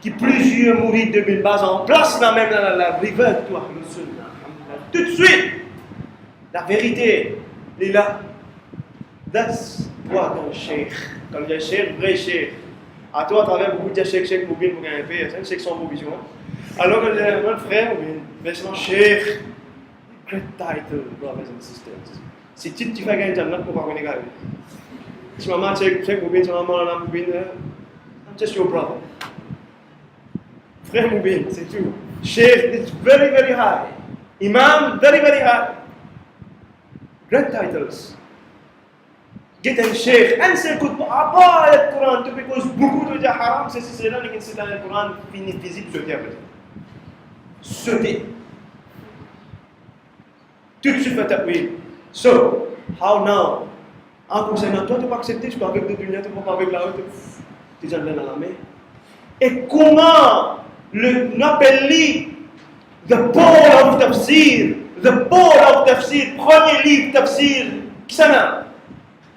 Qui plusieurs mourides de Minbaz en place là même la rivière de Ahlul Sunnah. Tout de suite, la vérité est là. That's toi ton cheikh. Quand il y a cheikh, vrai cheikh. À toi, à travers beaucoup de cheikh Moubin pour gagner paix, c'est un cheikh sans provision. Alors que mon frère Moubin, mais c'est mon cheikh. Great title, brothers and sisters. Si tu fais gagner Jannat pour pas gagner. Si maman cheikh Moubin, si maman Lana Moubin, I'm just your brother. Frère Moubin, c'est tout. Sheikh, it's very, very high. Imam, very, very high. Great titles. Get un Sheikh. Un seul coup de pas le Coran, because beaucoup de gens haram, c'est là, mais c'est dans le Coran, fini physique, sauter après. Sauter. Tout de suite, fait oui. So, how now? En concernant toi, tu peux accepter, tu peux avec des lunettes, tu peux pas avec la haute, tu es dans la main. Et comment on appelle the Paul of Tafsir, premier livre Tafsir, qui ça n'a?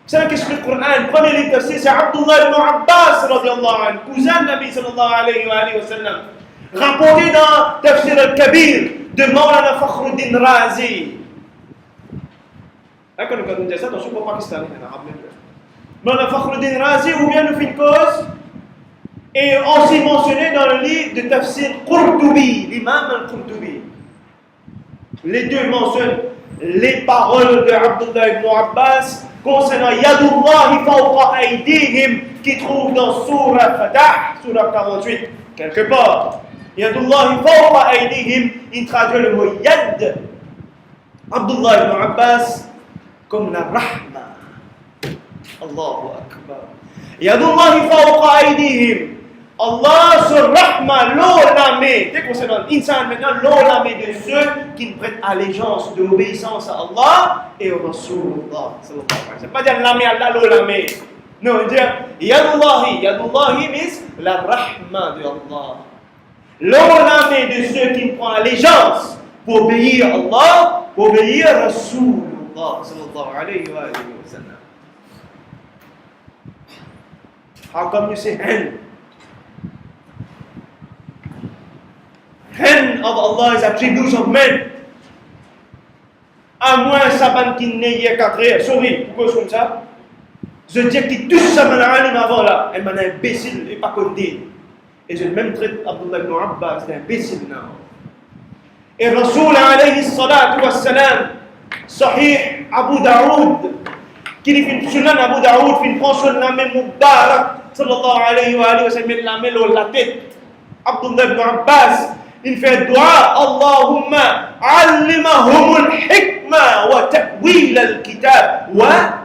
Qu'est-ce que le Coran, premier livre Tafsir, c'est Abdullah ibn Abbas, radiallahu anhu, cousin de Nabi sallallahu alayhi wa sallam, rapporté dans Tafsir al-Kabir de Maulana Fakhruddin Razi. Quand nous disons ça, attention pour Pakistan, il y en a arabe même. Maulana Fakhruddin Razi, ou bien nous fait une cause, et aussi mentionné dans le livre de Tafsir Qurtubi, l'imam al-Qurtubi. Les deux mentionnent les paroles de Abdullah ibn Abbas concernant Yadullahi fawqa aydihim qui trouve dans Surah Fatah, Surah 48, quelque part. Yadullahi fawqa aydihim, il traduit le mot Yad. Abdullah ibn Abbas comme la Rahma. Allahu Akbar. Yadullahi fawqa aydihim. Allah sur rahma, l'olamé, dès qu'on se donne insan maintenant, l'olamé de ceux qui ne prêtent allégeance, de l'obéissance à Allah et au Rasulullah. C'est pas dire l'amé Allah, l'olamé. Non, dire Yadullahi. Yadullahi means la rahma de Allah. L'olamé de ceux qui ne prennent allégeance pour obéir à Allah, pour obéir à Rasulullah sallallahu alayhi wa sallam. How come you say hen? Hen of Allah is attributes of men. À moins saban qui n'est qu'à créer. Sorry, pourquoi comme ça? Je dis que tout ça m'a alim avant là. Elle m'a imbécile et pas condé. Et je même traite Abdullah ibn Abbas d'imbécile now. Et Rasoul alayhi salatu wassalam, Sahih Abu Daoud, qui dit Sunan Abu Daoud, il prend son nom Mubarak, sallallahu alayhi wa sallam, la main la tête. Abdullah ibn Abbas, il fait dua, Allahumma allimahum al-hikma wa ta'wil al-kitab wa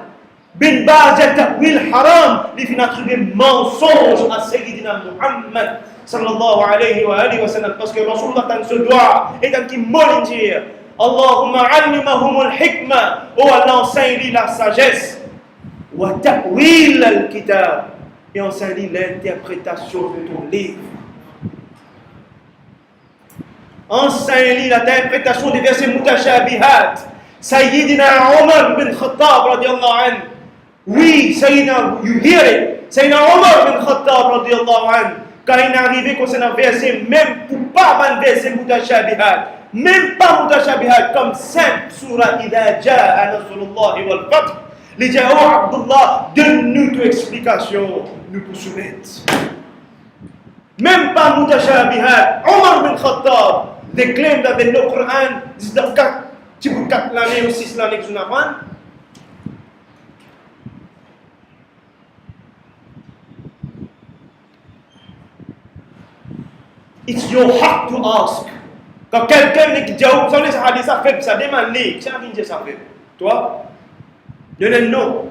bin Baz ta'wil haram, il fait attribuer mensonge à Sayyidina Muhammad sallallahu alayhi wa sallam, parce que Rasulullah dans ce dua est un qui molle dire Allahumma allimahum al-hikma, oh Allah enseigne la sagesse, wa ta'wil al-kitab, et enseigne l'interprétation de ton livre. Enseigne l'interprétation des versets mutashabihat. Sayyidina Omar bin Khattab radiallahu anhu. Oui, Sayyidina, you hear it. Sayyidina Omar bin Khattab radiallahu anhu. Quand il est arrivé concernant un verset, même pour pas un verset mutashabihat, même pas mutashabihat, comme simple surah Idha Ja'a Nasrullah wal Fath. Il dit, oh Abdullah, donne-nous ton explication, nous pour soumettre. Même pas mutashabihat. Omar bin Khattab, they claim that they know Quran, this is the 4 l'année ou 6 l'année que je n'apprends. It's your haq to ask. Quand quelqu'un dit, vous savez, ça dit ça fait, ça demande, c'est un dit ça fait. Toi, donnez non.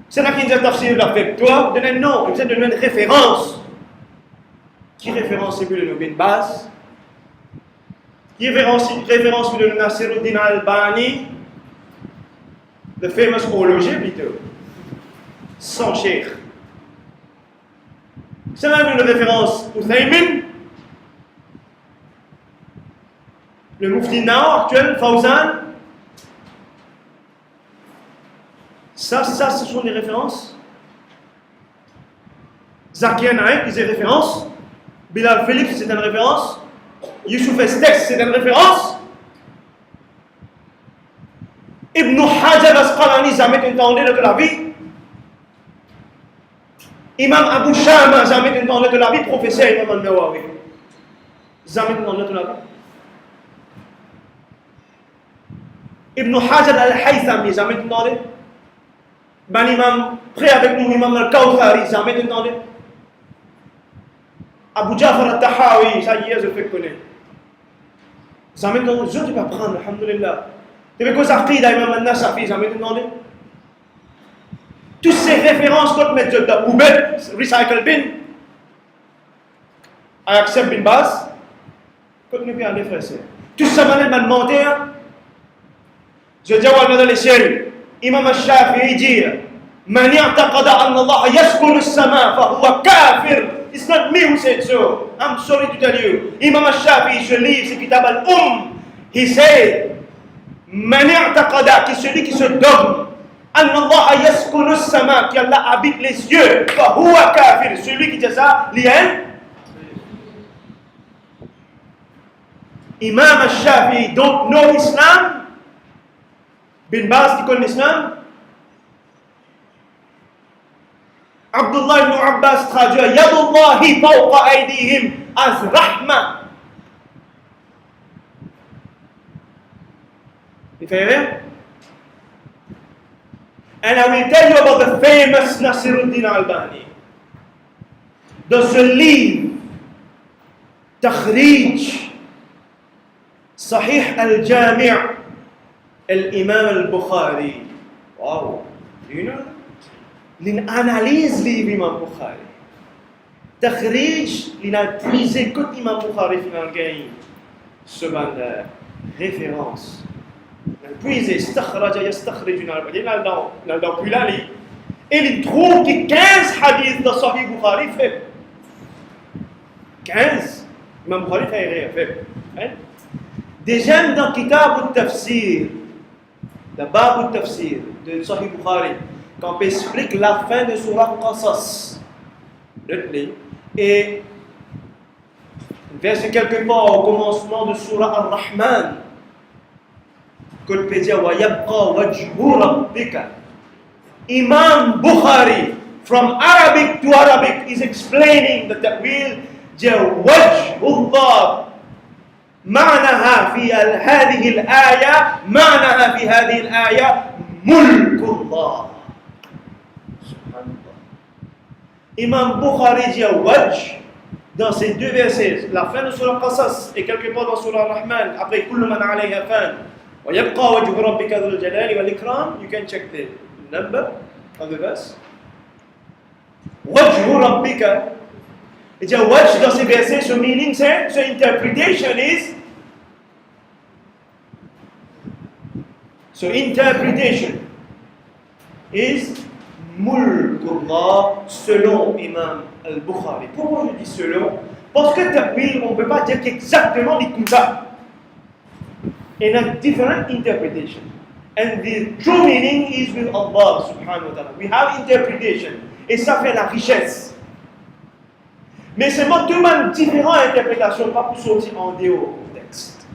C'est là qu'il dit tafsir la fait. Toi, donnez non. Vous donner une référence. Qui référence c'est le Bin Baz? Qui référence le Nasiruddin Albani? The famous theologian plutôt. Son cheikh. C'est même une référence Uthaymin, le Mufti now actuel, Fawzan. Ça, ce sont des références. Zakir Naik, c'est une référence. Bilal Philippe, c'est une référence. Youssouf Estes, c'est une référence. Ibn Hajar Asqalani, jamais entendu de la vie. Imam Abu Shama, jamais entendu de la vie. Professeur Imam Al-Nawawi, jamais entendu de la vie. Ibn Hajar Al-Haythami, jamais entendu. Ben imam, prêt avec nous, Imam Al-Kawthari, jamais entendu. Abu Jafar Al-Tahawi, ça y est, je fais connaître. Jamais entendu, je ne vais pas prendre, alhamdulillah. Tu veux que ça aqida Imam Al-Nasafi, jamais entendu. Toutes ces références qu'on met dans la poubelle, recycle bin, I accept bin Baz, qu'on ne peut pas aller faire ça. Tout ça m'a demandé, je dis à dans les ciels, Imam Al-Shafi'i dit, Man ya'taqada anna Allah yaskunu as-sama fa huwa kafir. It's not me who said so. I'm sorry to tell you. Imam Al-Shafi'i, je lis ce kitab al-Umm. He said, Man ya'taqada, qui celui qui se dogme, anna Allah yaskunu as-sama, qui Allah habite les cieux, fa huwa kafir. Celui qui dit ça, lien. Imam Al-Shafi'i don't know Islam. Bin Baz qui connaît l'islam. Abdullah ibn Abbas traduit Yadullahi fawqa aydihim as rahma. You fair? And I will tell you about the famous Nasiruddin Albani. Dans ce livre, Takhrij Sahih al-Jami' al-Imam al-Bukhari. Wow, do you know? L'analyse livre Imam Bukhari. takhrij, il a puisé que l'imam Bukhari dans le gain. Seconde référence. Il a puisé, stakhraja yastakhrij dans le gain. Il a dans Pulali. Et il trouve que 15 hadiths de Sahih Bukhari fait. 15. Imam Bukhari fait rien. Déjà dans Kitab al-Tafsir, le Bab al-Tafsir de Sahih Bukhari, quand on explique la fin de Surah Qasas, et verset quelque part au commencement de Surah Ar-Rahman, que le peut dire wa yabqa wajhu rabbika. Imam Bukhari, from Arabic to Arabic, is explaining the ta'wil wajh Allah. معناها في هذه الآية معناها في هذه الآية ملك الله. سبحان الله. Imam Bukhari dit wajh dans ces deux versets, la fin de Surah Qasas et quelque part dans Surah Rahman, après كل من عليها فان ويبقى وجه ربك ذو الجلال والإكرام. You can check the number of the verse. وجه ربك. Et dire wajh dans ces versets, ce meaning, ce interpretation is, mulkullah selon Imam al-Bukhari. Pourquoi je dis selon? Parce que ta'wil, on ne peut pas dire qu'exactement dit comme ça. In a different interpretation. And the true meaning is with Allah subhanahu wa ta'ala. We have interpretation. Et ça fait la richesse. Mais c'est tout une différente interprétation, pas pour sortir en dehors du texte.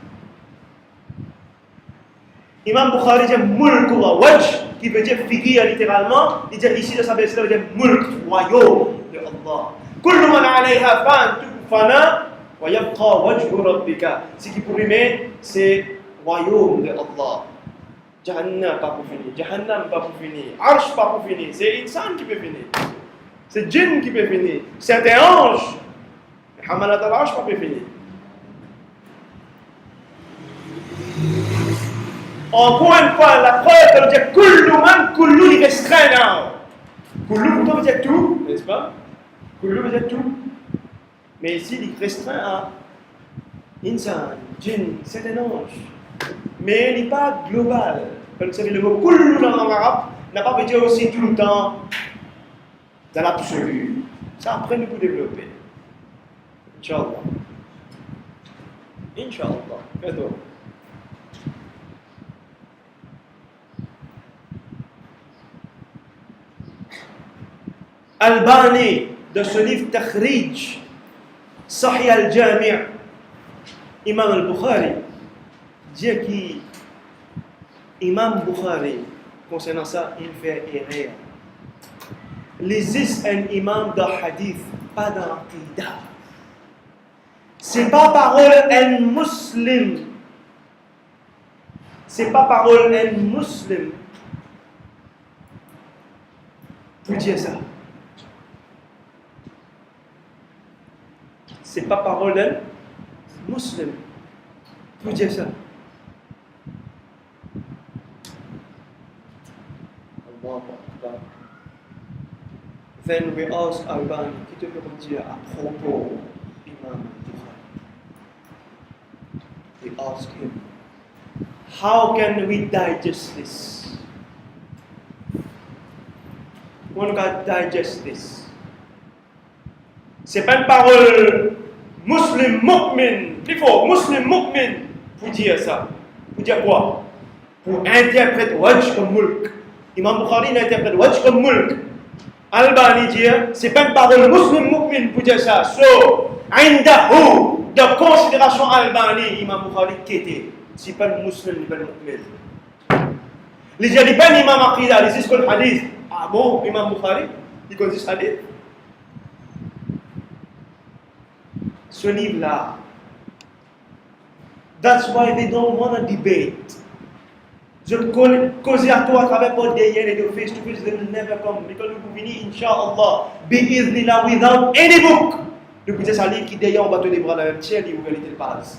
Imam Bukhari dit mulkullah, wajh, qui veut dire figure littéralement, il dit ici de sa version, il veut dire mulk, royaume de Allah. Kullu man alayha fan, tout fana, wa yabqa wajhu rabbika. Ce qui pour rimer, c'est royaume de Allah. Jahannam pas pour finir, Jahannam pas pour finir, Arsh pas pour finir, c'est insan qui peut finir. C'est djinn qui peut finir. C'est un ange. Hamalat al-Arsh pas peut finir. Encore une fois, la preuve, ça veut dire kullu man, kullu il restreint là. Kullu, pourtant veut dire tout, n'est-ce pas? Kullu veut dire tout. Mais ici, il restreint à insan, djinn, c'est un ange. Mais il n'est pas global. Comme vous savez, le mot kullu dans la langue arabe n'a pas veut dire aussi tout le temps. Dans l'absolu. Ça, après, nous pouvons développer. Inch'Allah. Inch'Allah. Cadeau. Albani, de ce livre Takhrij, Sahih al-Jami', Imam al-Bukhari, dit qu'Imam Bukhari, concernant ça, il fait erreur. Les un imam de hadith, pas dans l'aqidah. C'est pas parole un musulman. C'est pas parole un musulman. Pour dire ça. C'est pas parole d'un musulman. Pour dire ça. Then we ask Albani, qui te peut dire à propos Imam Bukhari? We ask him, how can we digest this? One can digest this. C'est pas une parole muslim mu'min, il faut muslim mu'min pour dire ça. Pour dire quoi? Pour interpréter wajh comme mulk. Imam Bukhari interprète wajh comme mulk. Albani dit, c'est pas une parole musulman mu'min pour dire ça. So, indahu, de considération Albani, Imam Bukhari kété. C'est pas le musulman, pas le mu'min. Les gens disent pas l'imam Aqida, ils disent le hadith. Ah bon, Imam Bukhari, il connaît ce hadith. Ce livre-là, that's why they don't want to debate. Je cause à toi à travers porte derrière et de face to face, they will never come. Because nous pouvons venir, Inch'Allah, bi'idhnillah, without any book. Nous pouvons dire ça livre qui derrière on va te les bras dans le ciel, il ouvre les pages.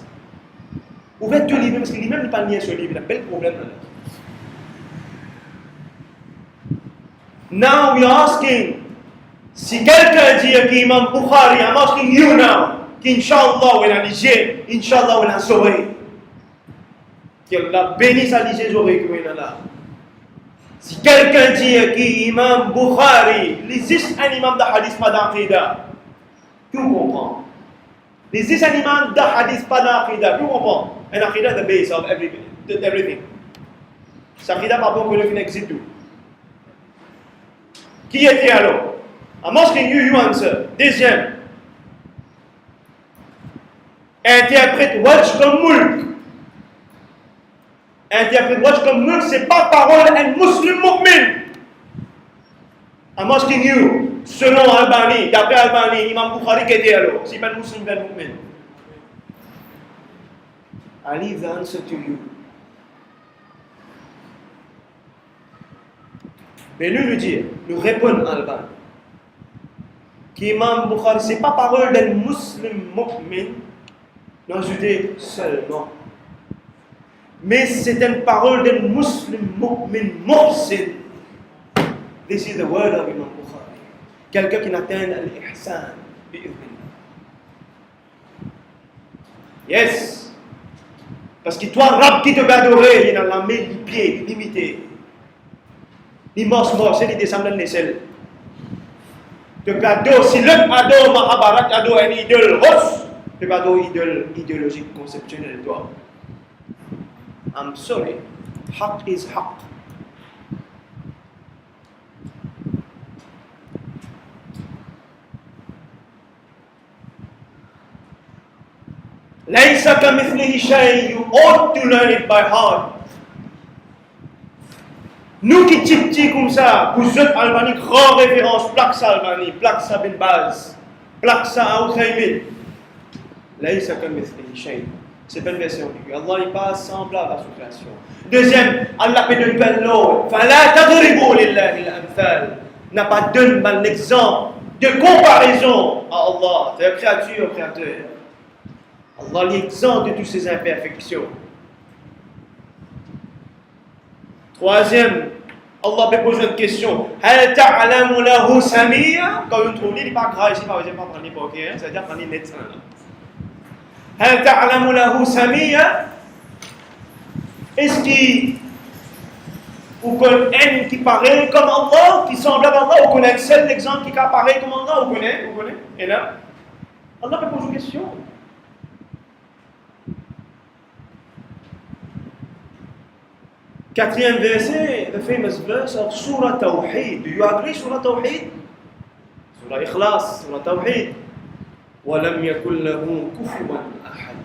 Ouvrez deux livres, parce que lui-même n'est pas lié sur le livre, il a un bel problème là. Now we are asking, Si quelqu'un dit qu'Imam Bukhari, I'm asking you now, qu'Inch'Allah, il a ligé, Inch'Allah, il a sauvé. Qu'Allah bénisse à liger les oreilles que il a là. Si quelqu'un dit qu'Imam Bukhari, il existe un imam de hadith pas d'aqida, tout comprend. Il existe un imam de hadith pas d'aqida, tout comprend. Un aqida the base of everything. Sa aqida pas bon que le fin existe tout. Qui était alors? I'm asking you, you answer. Deuxième. Interprète Wajh comme mulk. Interprète Wajh comme mulk, c'est pas parole un musulman mu'min. I'm asking you, selon Albani, d'après Albani, Imam Bukhari qui était alors, c'est pas un musulman mu'min. I leave the answer to you. Mais lui dit, nous répondons à Albani. Qu'Imam Bukhari, ce n'est pas parole d'un musulman mu'min, non, je dis seulement. Mais c'est une parole d'un musulman mu'min muhsin. This is the word of Imam Bukhari. Quelqu'un qui n'atteint l'ihsan, bi'idhnillah. Yes. Parce que toi, rab qui te va adorer, il a la main, les pieds, limité. Il mort, c'est l'idée, ça me donne les selles. Tu peux adorer, si l'homme adore Mahabharat, adore une idole rosse, tu peux adorer idole idéologique, conceptuelle, toi. I'm sorry, haq is haq. Laysa kamithlihi shay, you ought to learn it by heart. Nous qui petits comme ça, vous êtes Albani, grand référence, Plaxa Albani, Plaxa bin Baz, Plaxa Uthaymin. Laysa kamithlihi shay. C'est pas une version ambiguë. Allah n'est pas semblable à sa création. Deuxième, Allah peut donner un lot. Fala tadribu lillahi al-amthal. N'a pas donné un exemple de comparaison à Allah, de créature au créateur. Allah est exempt de toutes ses imperfections. Troisième, Allah peut poser une question. Hal ta'lamu lahu samiyya? Quand on trouve, il n'est pas grave ici, par exemple, pas prendre l'époque, c'est-à-dire prendre les médecins. Hal ta'lamu lahu samiyya? Est-ce qu'il ou connaît un qui paraît comme Allah, qui semble à Allah, ou connaît un seul exemple qui paraît comme Allah, ou connaît? Et là, Allah peut poser une question. Quatrième verset, the famous verse of Surah Tawheed. Do you agree, Surah Tawheed? Surah Ikhlas, Surah Tawheed. وَلَمْ يَكُنْ لَهُ كُفُوًا أَحَدٌ.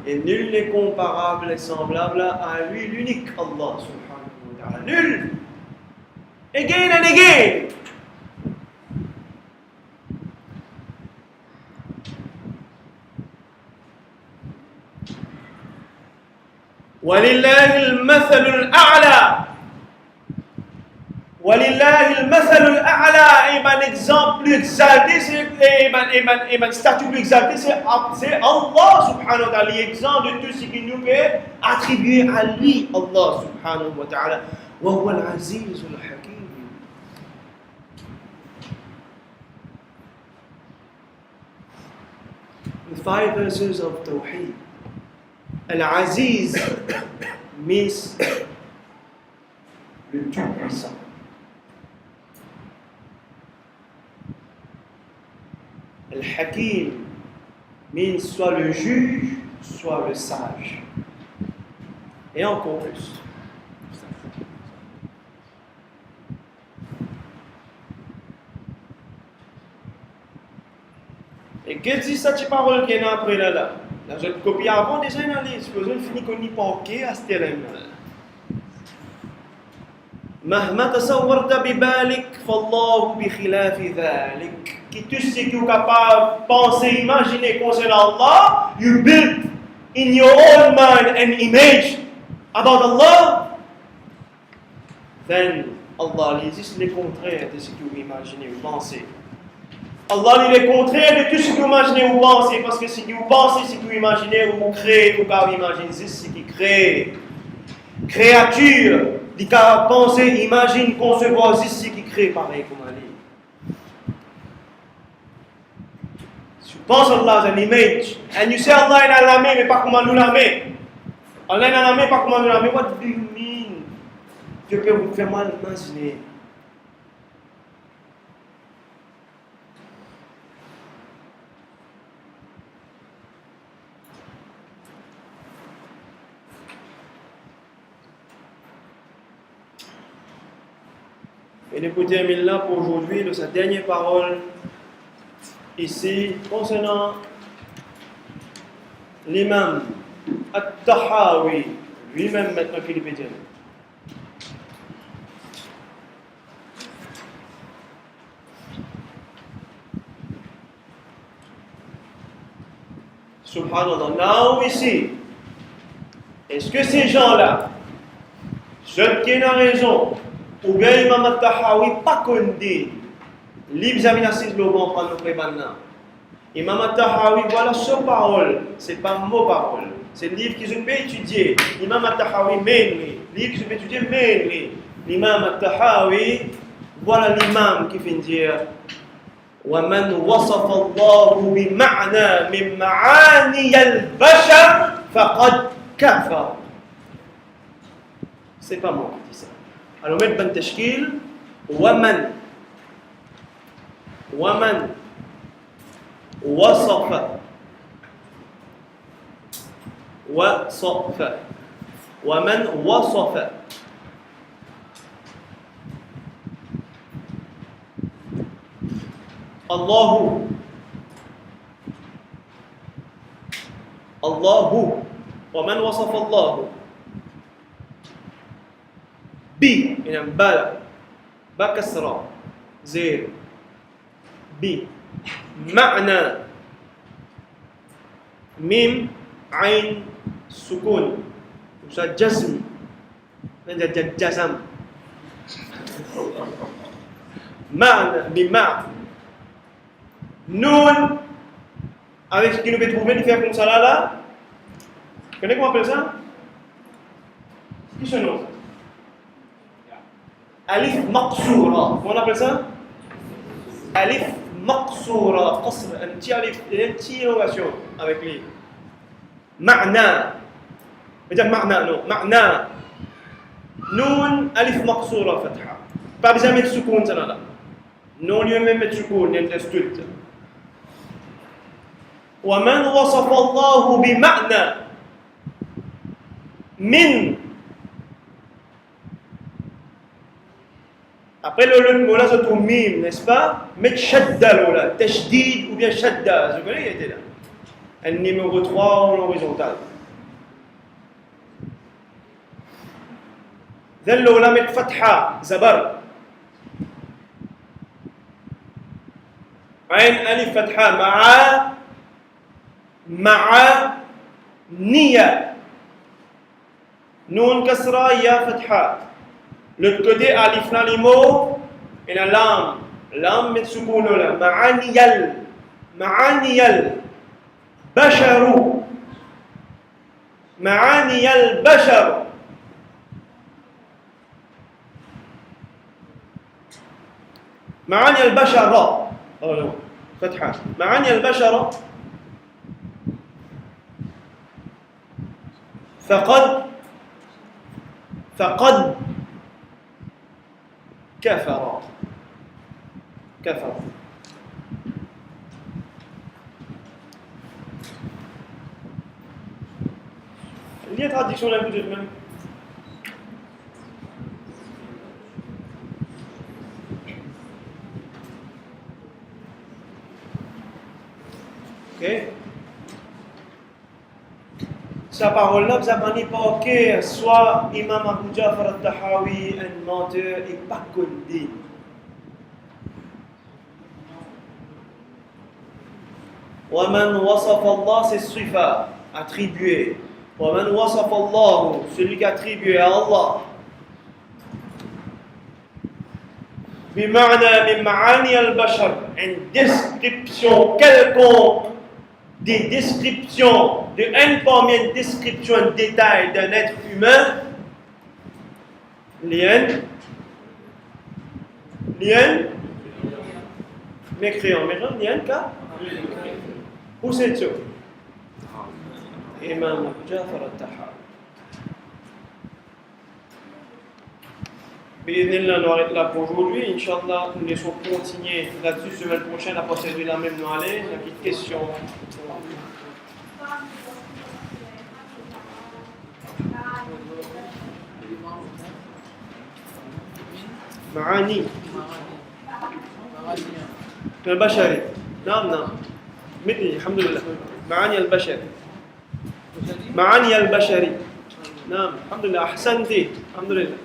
Et nul n'est comparable et semblable à lui, l'unique Allah subhanahu wa ta'ala. Nul! Again and again! ولله المثل الأعلى ولله المثل الأعلى. Et un exemple plus exalté, et un statut plus exalté, c'est Allah subhanahu wa ta'ala, l'exemple de tout ce qui nous est attribué à lui, Allah subhanahu wa ta'ala. وهو العزيز الحكيم. The 5 verses of Tawheed. Al-Aziz means le tout-puissant. Al-Hakim means soit le juge, soit le sage. Et encore plus. Et qu'est-ce que c'est cette parole qui est après là? Là, je copie avant déjà une analyse. Je finis qu'on n'y pense à ce terrain-là. مهما تصورت ببالك فالله بخلاف ذلك. Qui tout ce que vous êtes capable de penser, imaginer concernant Allah, you build in your own mind an image about Allah, then Allah existe le contraire de ce que vous imaginez ou pensez. Allah il est contraire de tout ce que vous imaginez ou pensez, parce que ce que vous pensez, ce que vous imaginez ou vous créez, ou quand vous imaginez, c'est ce qui crée. Créature, dit qu'à penser, imagine, concevoir, c'est ce qui crée pareil comme Ali. pense Allah as an image, and you say Allah est dans la main, mais pas comment nous la main. Allah est dans la main, pas comment nous la main. What do you mean? Je peux vous faire mal imaginer. Et nous terminons là pour aujourd'hui de sa dernière parole ici concernant l'imam At-Tahawi, lui-même maintenant qu'il est dire. Subhanallah. Now ici, est-ce que ces gens-là, ceux qui ont raison, ou bien Imam At-Tahawi pas connu, l'Ibzaminassis le bon prendre le prébanna. Imam At-Tahawi, voilà sa parole, c'est pas mot parole. C'est le livre qu'ils ont étudié. Imam At-Tahawi mainly, livre qu'ils ont étudié mainly. L'Imam At-Tahawi, voilà l'imam qui vient dire وَمَنْ وَصَفَ اللَّهُ بِمَعْنَى مِنْ مَعَانِيَ الْبَشَرِ فَقَدْ كَفَرَ. C'est pas moi qui dis ça. Alors mettre ben tashkil ومن وصف ومن وصف الله ومن وصف الله بي من بلا بكسرة زير بي معنى ميم عين سكون وشا جزم جزم معنى بمعنى نون avec ce qu'il nous fait trouver, il fait comme ça là. Vous connaissez comment on appelle ça? Qui ce nom? Alif maqsoura. Comment on appelle ça? Alif maqsoura. Qasr, un petit alif, une petite innovation avec lui. Ma'na. Je veux dire ma'na, non. Ma'na. Noun, alif maqsoura, fatha. Pas besoin de mettre soukoun, ça là. Non, lui-même mettre soukoun, il y a une ومن وصف الله بمعنى من. Après le mot là se trouve mime, n'est-ce pas? Mettre shadda là, tashdid ou bien shadda, vous connaissez, il était là. Un numéro 3 en horizontal. Then là mettre fatha, zabar. Ain alif fatha مع نية نون كسرة يا فتحة. L'autre côté alif na limo et la lam met sukun là ma'aniyal basharu ma'aniyal bashar ma'aniyal bashara فتحة ma'aniyal bashara فقد كفر il y a traduction là peut-être même. Ok. Sa parole-là, vous avez pas que soit Imam Abu Ja'far al-Tahawi, un menteur, et pas connu. وَمَنْ وَصَفَ اللَّهُ, c'est sifa, attribué. وَمَنْ وَصَفَ اللَّهُ, celui qui attribué à Allah. بِمَعْنَى مِنْ مَعَانِيَ الْبَشَرِ, une description quelconque, des descriptions, une parmi une description, un détail d'un être humain, lien, mécréant, lien, Où c'est-ce? Imam Jafar al-Tahawi. Bismillah, nous arrêtons là pour aujourd'hui. Inch'Allah, nous laissons continuer là-dessus semaine prochaine à partir de la même nous aller. Une petite question. معاني البشري نعم مثلي الحمد لله معاني البشري معاني البشري نعم الحمد لله أحسنتي الحمد لله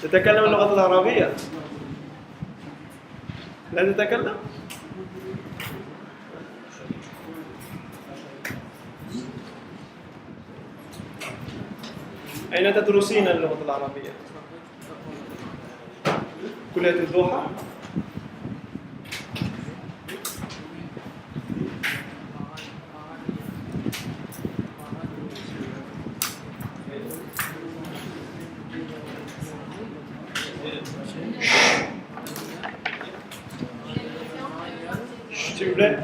تتكلم اللغة العربية لا تتكلم أين تدرسين اللغة العربية؟ كلية الدوحة؟ S'il vous plaît.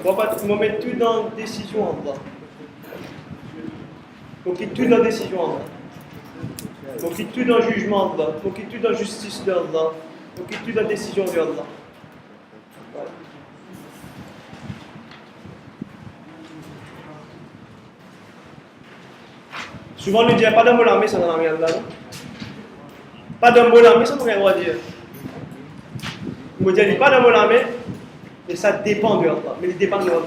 On va mettre tout dans décision Allah. On quitte tout dans décision Allah. On quitte tout dans jugement Allah. On quitte tout dans justice de Allah. On quitte tout dans décision de Allah. Voilà. Souvent on dit pas d'un mot l'armée, ça n'a rien à dire. Pas d'un mot l'armée, ça n'a rien à dire. On dit pas d'un mot l'armée. Et ça dépend de Allah, mais il dépend de Allah.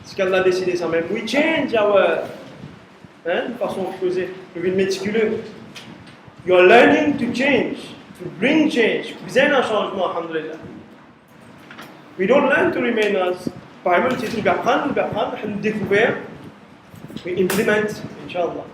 Ce qu'Allah a décidé ça même. We change our façon de faire, le méticuleux. You are learning to change, to bring change. Vous avez un changement, alhamdulillah. We don't learn to remain as. Par exemple, si nous apprenons, nous découvrons, we implement, inshallah.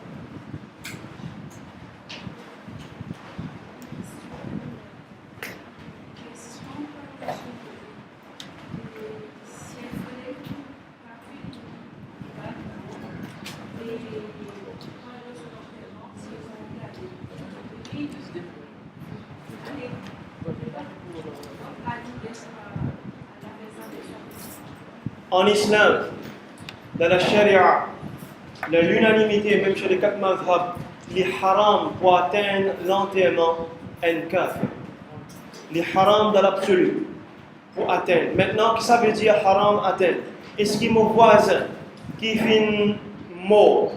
En islam, dans la charia, l'unanimité, même chez les 4 mazhab, les haram pour atteindre l'enterrement un kafir. Les haram dans l'absolu pour atteindre. Maintenant, qu'est-ce que ça veut dire haram atteindre? Est-ce que mon voisin qui finit mort,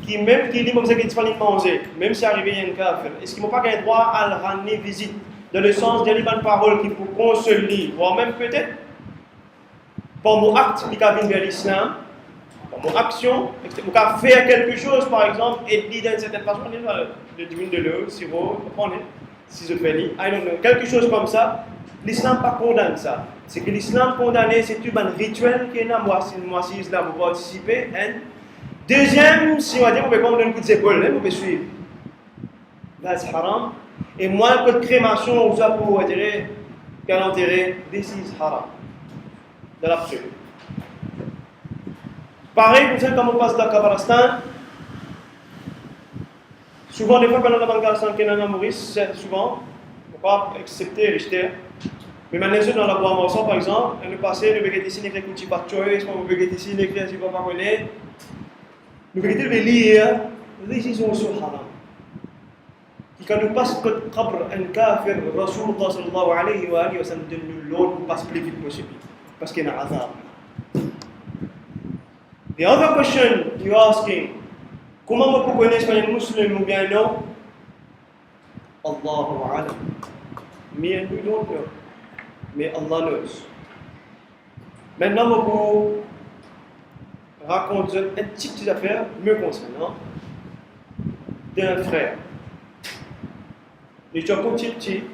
qui même qui dit que c'est pas manger, même si arrivé un kafir, est-ce qu'il n'a pas un droit à le ramener visite? Dans le sens de bonnes paroles qui pour consoler, voire même peut-être par mon acte qui vient vers l'islam, par mon action, pour faire quelque chose par exemple, et dire d'une certaine façon, de l'eau, sirop, si je fais I don't know, quelque chose comme ça, l'islam pas condamne ça. C'est que l'islam condamne, c'est un rituel qui est là, moi si l'islam vous participer. Deuxième, si on va dire, vous pouvez prendre un coup d'épaule, vous pouvez suivre. Là, c'est haram. Et moins que de crémation, on va pour dire qu'à l'enterrer, this is haram. De l'absolu. Pareil, vous savez, quand on passe dans le Kabaristan, souvent, des fois, quand on est dans le Kabaristan, qui est dans Maurice, souvent, on ne peut pas accepter Richter. Mais maintenant, dans la boîte morceau, par exemple, on est passé, le béguet ici, l'écrit Kouchi Patchoy, le béguet ici, l'écrit Asiba Pakone, le béguet de lire, this is also haram. Quand nous passons le qabr un kafir, Rasulullah sallallahu alayhi wa sallam donne l'autre pour passer plus vite possible. Parce qu'il y a un azab. The other question you're asking, comment on peut connaître un musulman ou bien non? Allahu a'lam. Me and we don't know. Mais Allah knows. Maintenant, on peut raconter une petite affaire me concernant d'un frère. Les gens petit,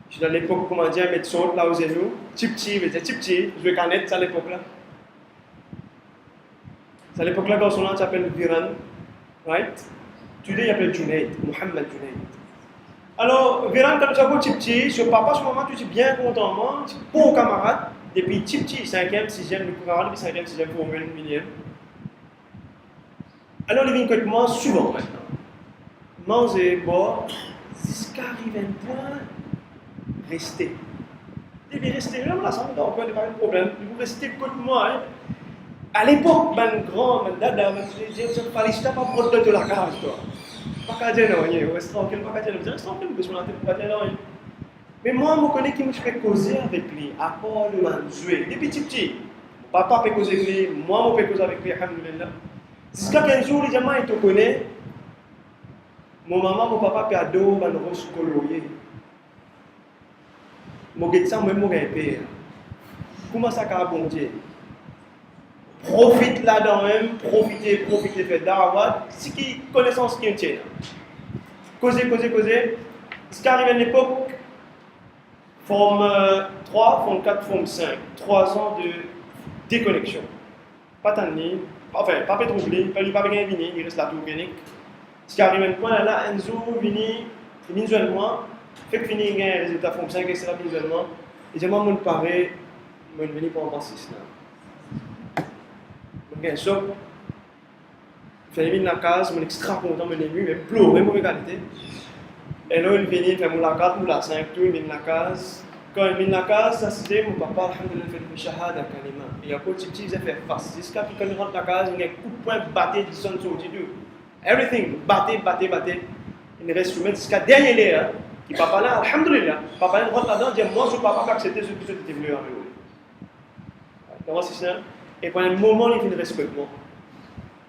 je suis dans l'époque, comment dire, médecin, là où c'est nous, petit, je vais connaître à l'époque là. C'est à l'époque là, quand son nom s'appelle Viran, right? Today, il s'appelle Junaid, Mohammed Junaid. Alors, Viran, quand tu es petit, sur papa, sur maman, tu es bien content, moi, tu es bon camarade, depuis petit, 5e, 6e, le camarade, depuis 5e, 6e, pour 1 millième. Alors, il vient que moi souvent maintenant. Manger, boire, jusqu'à arriver à un point, rester. Il dit rester, là, là, ça me donne pas de problème. Vous restez contre moi. Hein. À l'époque, mon grand, mon dada, je disais, pas prendre de la cage, toi. Pas qu'à dire non, reste tranquille, pas qu'à dire non, reste tranquille, parce que je n'entends pas dire non. Mais moi, je connais qui me fait causer avec lui, à part le man jouer. Depuis petit, papa peut causer avec lui, moi, je peux causer avec lui, alhamdoulilah. Jusqu'à qu'un jour, les gens, ils te connaissent. Mon maman, mon papa, peut ado, man rose colorier. Mon guet-ça, moi, mon père. Comment ça, qu'à bon Dieu? Profite là-dedans même, profitez, faites d'arrêt. C'est qui connaissance qui tient. Causer. Jusqu'à arriver à l'époque, forme 3, forme 4, forme 5. 3 ans de déconnexion. Pas tant de ligne, enfin, pas trop oublié, pas lui pas bien vini, il reste là tout organique. Jusqu'à arriver à un point là, un jour, il joue moi, fait que fini, il y a un résultat forme 5, etc. Visuellement. Et j'ai moi, mon paré, je suis venu pour en passer cela. Donc, so, je suis venu dans la case, je suis extra content, je suis ému, mais pleurer, mauvaise qualité. Et là, il vient, il fait la 4, la 5, tout, il vient dans la case. Quand il vient dans la case, ça c'était mon papa, alhamdoulilah, fait le shahada kalima. Et après, petit, il a fait face. Jusqu'à quand il rentre dans la case, il y a un coup de poing batté, il sonne sur le everything, batté. Il reste soumis jusqu'à dernier l'air. Qui papa là, alhamdoulilah, papa là rentre là-dedans, dit moi, je ne peux pas accepter ce que tu es venu avec vous. Comment c'est ça? Et pendant un moment, il fait le respectement.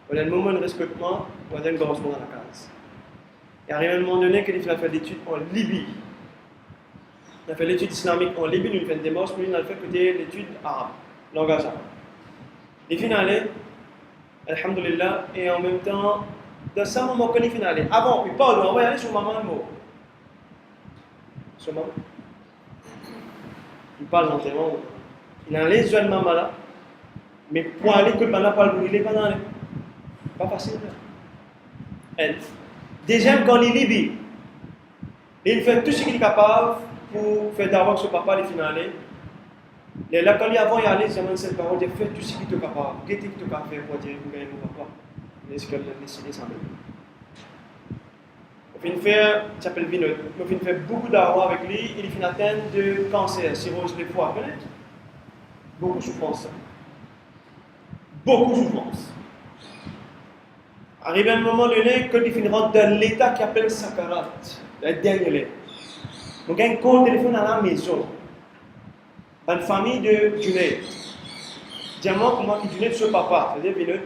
Pendant un moment, il respecte moi, pendant un grand moment dans la case. Et arrivé à un moment donné, qu'il a fait l'étude en Libye. Il a fait l'étude islamique en Libye, il a fait une démarche, puis il a fait l'étude arabe, langage arabe. Il finit allé, alhamdoulilah, et en même temps, dans ce moment qu'il finit allé, avant, il parle, on va y aller sur maman mot. Sur maman. Il parle lentement. Il a allé sur maman là, mais pour aller que le maman parle, il n'est pas dans pas facile. Elle. Deuxième, quand il est Libye, il fait tout ce qu'il est capable pour faire d'abord ce papa les finales. Et là, quand il avant y aller, il demande cette parole, il fait tout ce qu'il est capable. Qu'est-ce qu'il est capable de faire pour dire que mon papa? Mais ce qu'il a décidé sans même. Il fait, il s'appelle Vinod. Il fait beaucoup d'argent avec lui, il finit atteint de cancer, cirrhose de foie. Beaucoup de souffrance. Beaucoup de souffrance. Arrivé à un moment donné, quand il finira dans l'état qui appelle Sakarat, le dernier. Donc, il y a un code téléphone à la maison. Une famille de Junaid. Dis-moi comment il Junaid sur papa, c'est-à-dire Vinod,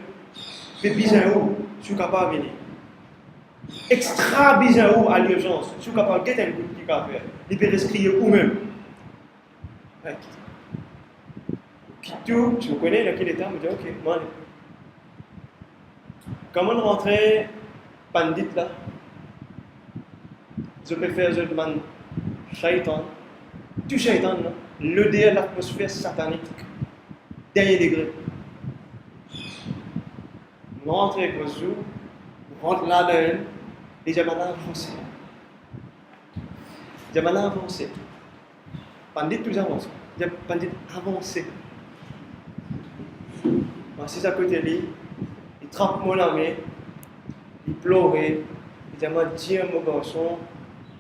fait bizarre où, je suis capable de venir. Extra bizarre où à l'urgence, je suis capable de faire un coup de pied à faire. Il peut rescrire où même. Tout, je me connais, dans quel état, je me dis ok, moi, comment on rentrait pandit là, je peux faire, je demande shaitan, tout shaitan là, le dé l'atmosphère satanique, dernier degré. On rentre avec vos yeux, on rentre là-dedans, et j'ai maintenant avancé. Pandit tout avance, j'ai pandit avancé. Assis à côté de lui, il trempe mon armée, il pleurait, il dit à moi, dis à mon garçon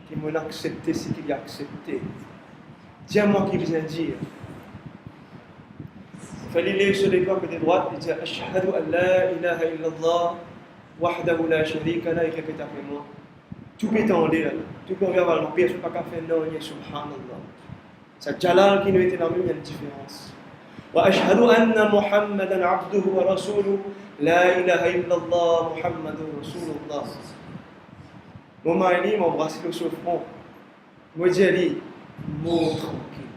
qu'il m'a accepté ce qu'il a accepté. Dis à moi qu'il vient dire. Il fallait lire sur les doigts côté droite, il dit Ashhadu an la ilaha illallah, wahdahu la sharika la, il répète après moi. Tout peut en l'air, tout peut avoir l'empire, je ne peux pas faire non, il y a subhanallah. C'est Jalal qui nous était dans le même, il y a une différence. وأشهد أن محمدا عبده ورسوله لا إله إلا الله محمد رسول الله. Mon mari m'a embrassé le front. Moi j'ai dit, mot tranquille.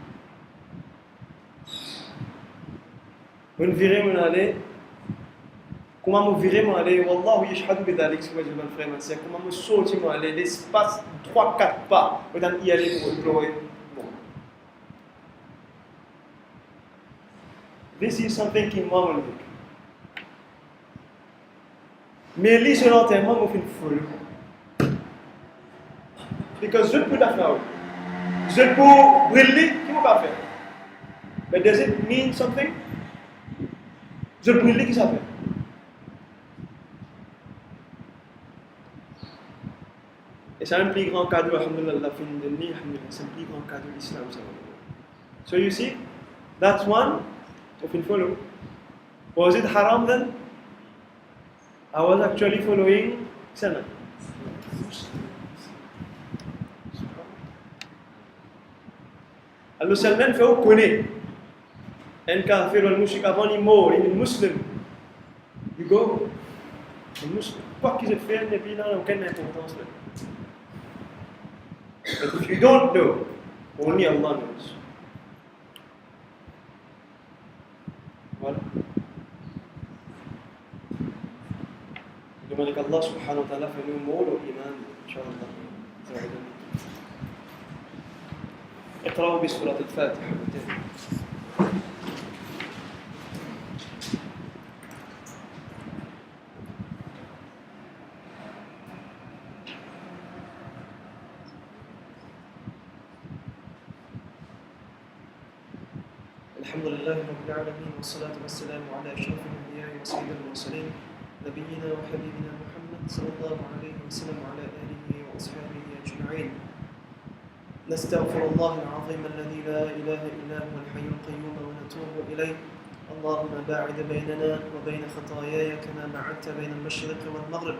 Vous virez mon aller. Comment vous virez mon aller? Wallah, yashhadu bidalik, c'est quoi je vais le frère, c'est comment vous sautez mon aller, l'espace 3-4 pas, vous allez y aller pour explorer. This is something qui m'a montré. Mais lui, sur l'enterrement, m'a fait une folie. Because je peux la faire. Je peux brûler, qui m'a pas fait. But does it mean something? Je brûle, qui ça fait? Et c'est un plus grand cadeau, alhamdulillah, c'est un plus grand cadeau de l'islam. So you see, that's one, if you follow. Was it haram then? I was actually following Sana. Alors Salman fait au connaît. Un kafir ou un mushrik avant il meurt, il est muslim. You go. Le muslim. Quoi qu'ils aient fait, n'est pas là, aucune importance là. But if you don't know, only Allah knows. Voilà. لملك الله سبحانه وتعالى فنمول وإيمان إن شاء الله. اقرأوا بسورة الفاتحة. الحمد لله رب العالمين والصلاة والسلام على أشرف الأنبياء وسيد المرسلين نبينا وحبيبنا محمد صلى الله عليه وسلم وعلى آله وأصحابه أجمعين. نستغفر الله العظيم الذي لا إله إلا هو الحي القيوم ونتوب إليه. اللهم باعد بيننا وبين خطاياي كما بعدت بين المشرق والمغرب.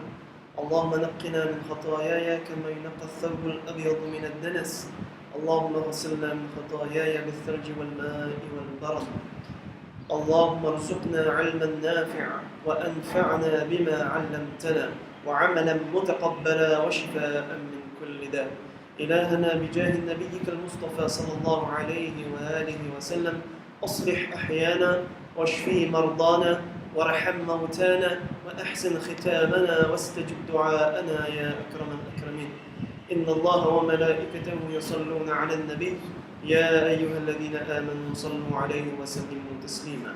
اللهم نقنا من خطاياي كما ينقى الثوب الأبيض من الدنس. اللهم اغسلنا من خطاياي بالثلج والماء والبرد. اللهم ارزقنا علما نافعا وأنفعنا بما علمتنا وعملا متقبلا وشفاء من كل داء. إلهنا بجاه نبيك المصطفى صلى الله عليه وآله وسلم أصلح أحيانا واشفي مرضانا وارحم موتانا وأحسن ختامنا واستجب دعاءنا يا أكرم الأكرمين. إن الله وملائكته يصلون على النبي يا أيها الذين آمنوا صلوا عليه وسلموا تسليما.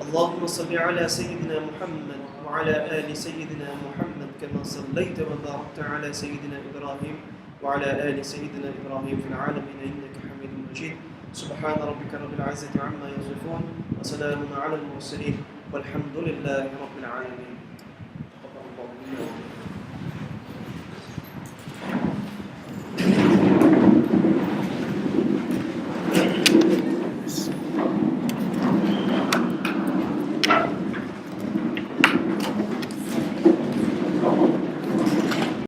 اللهم صل على سيدنا محمد وعلى آل سيدنا محمد كما صليت وباركت على سيدنا إبراهيم وعلى آل سيدنا إبراهيم في العالمين إنك حميد مجيد. سبحان ربك رب العزة عما يصفون وسلام على المرسلين والحمد لله رب العالمين.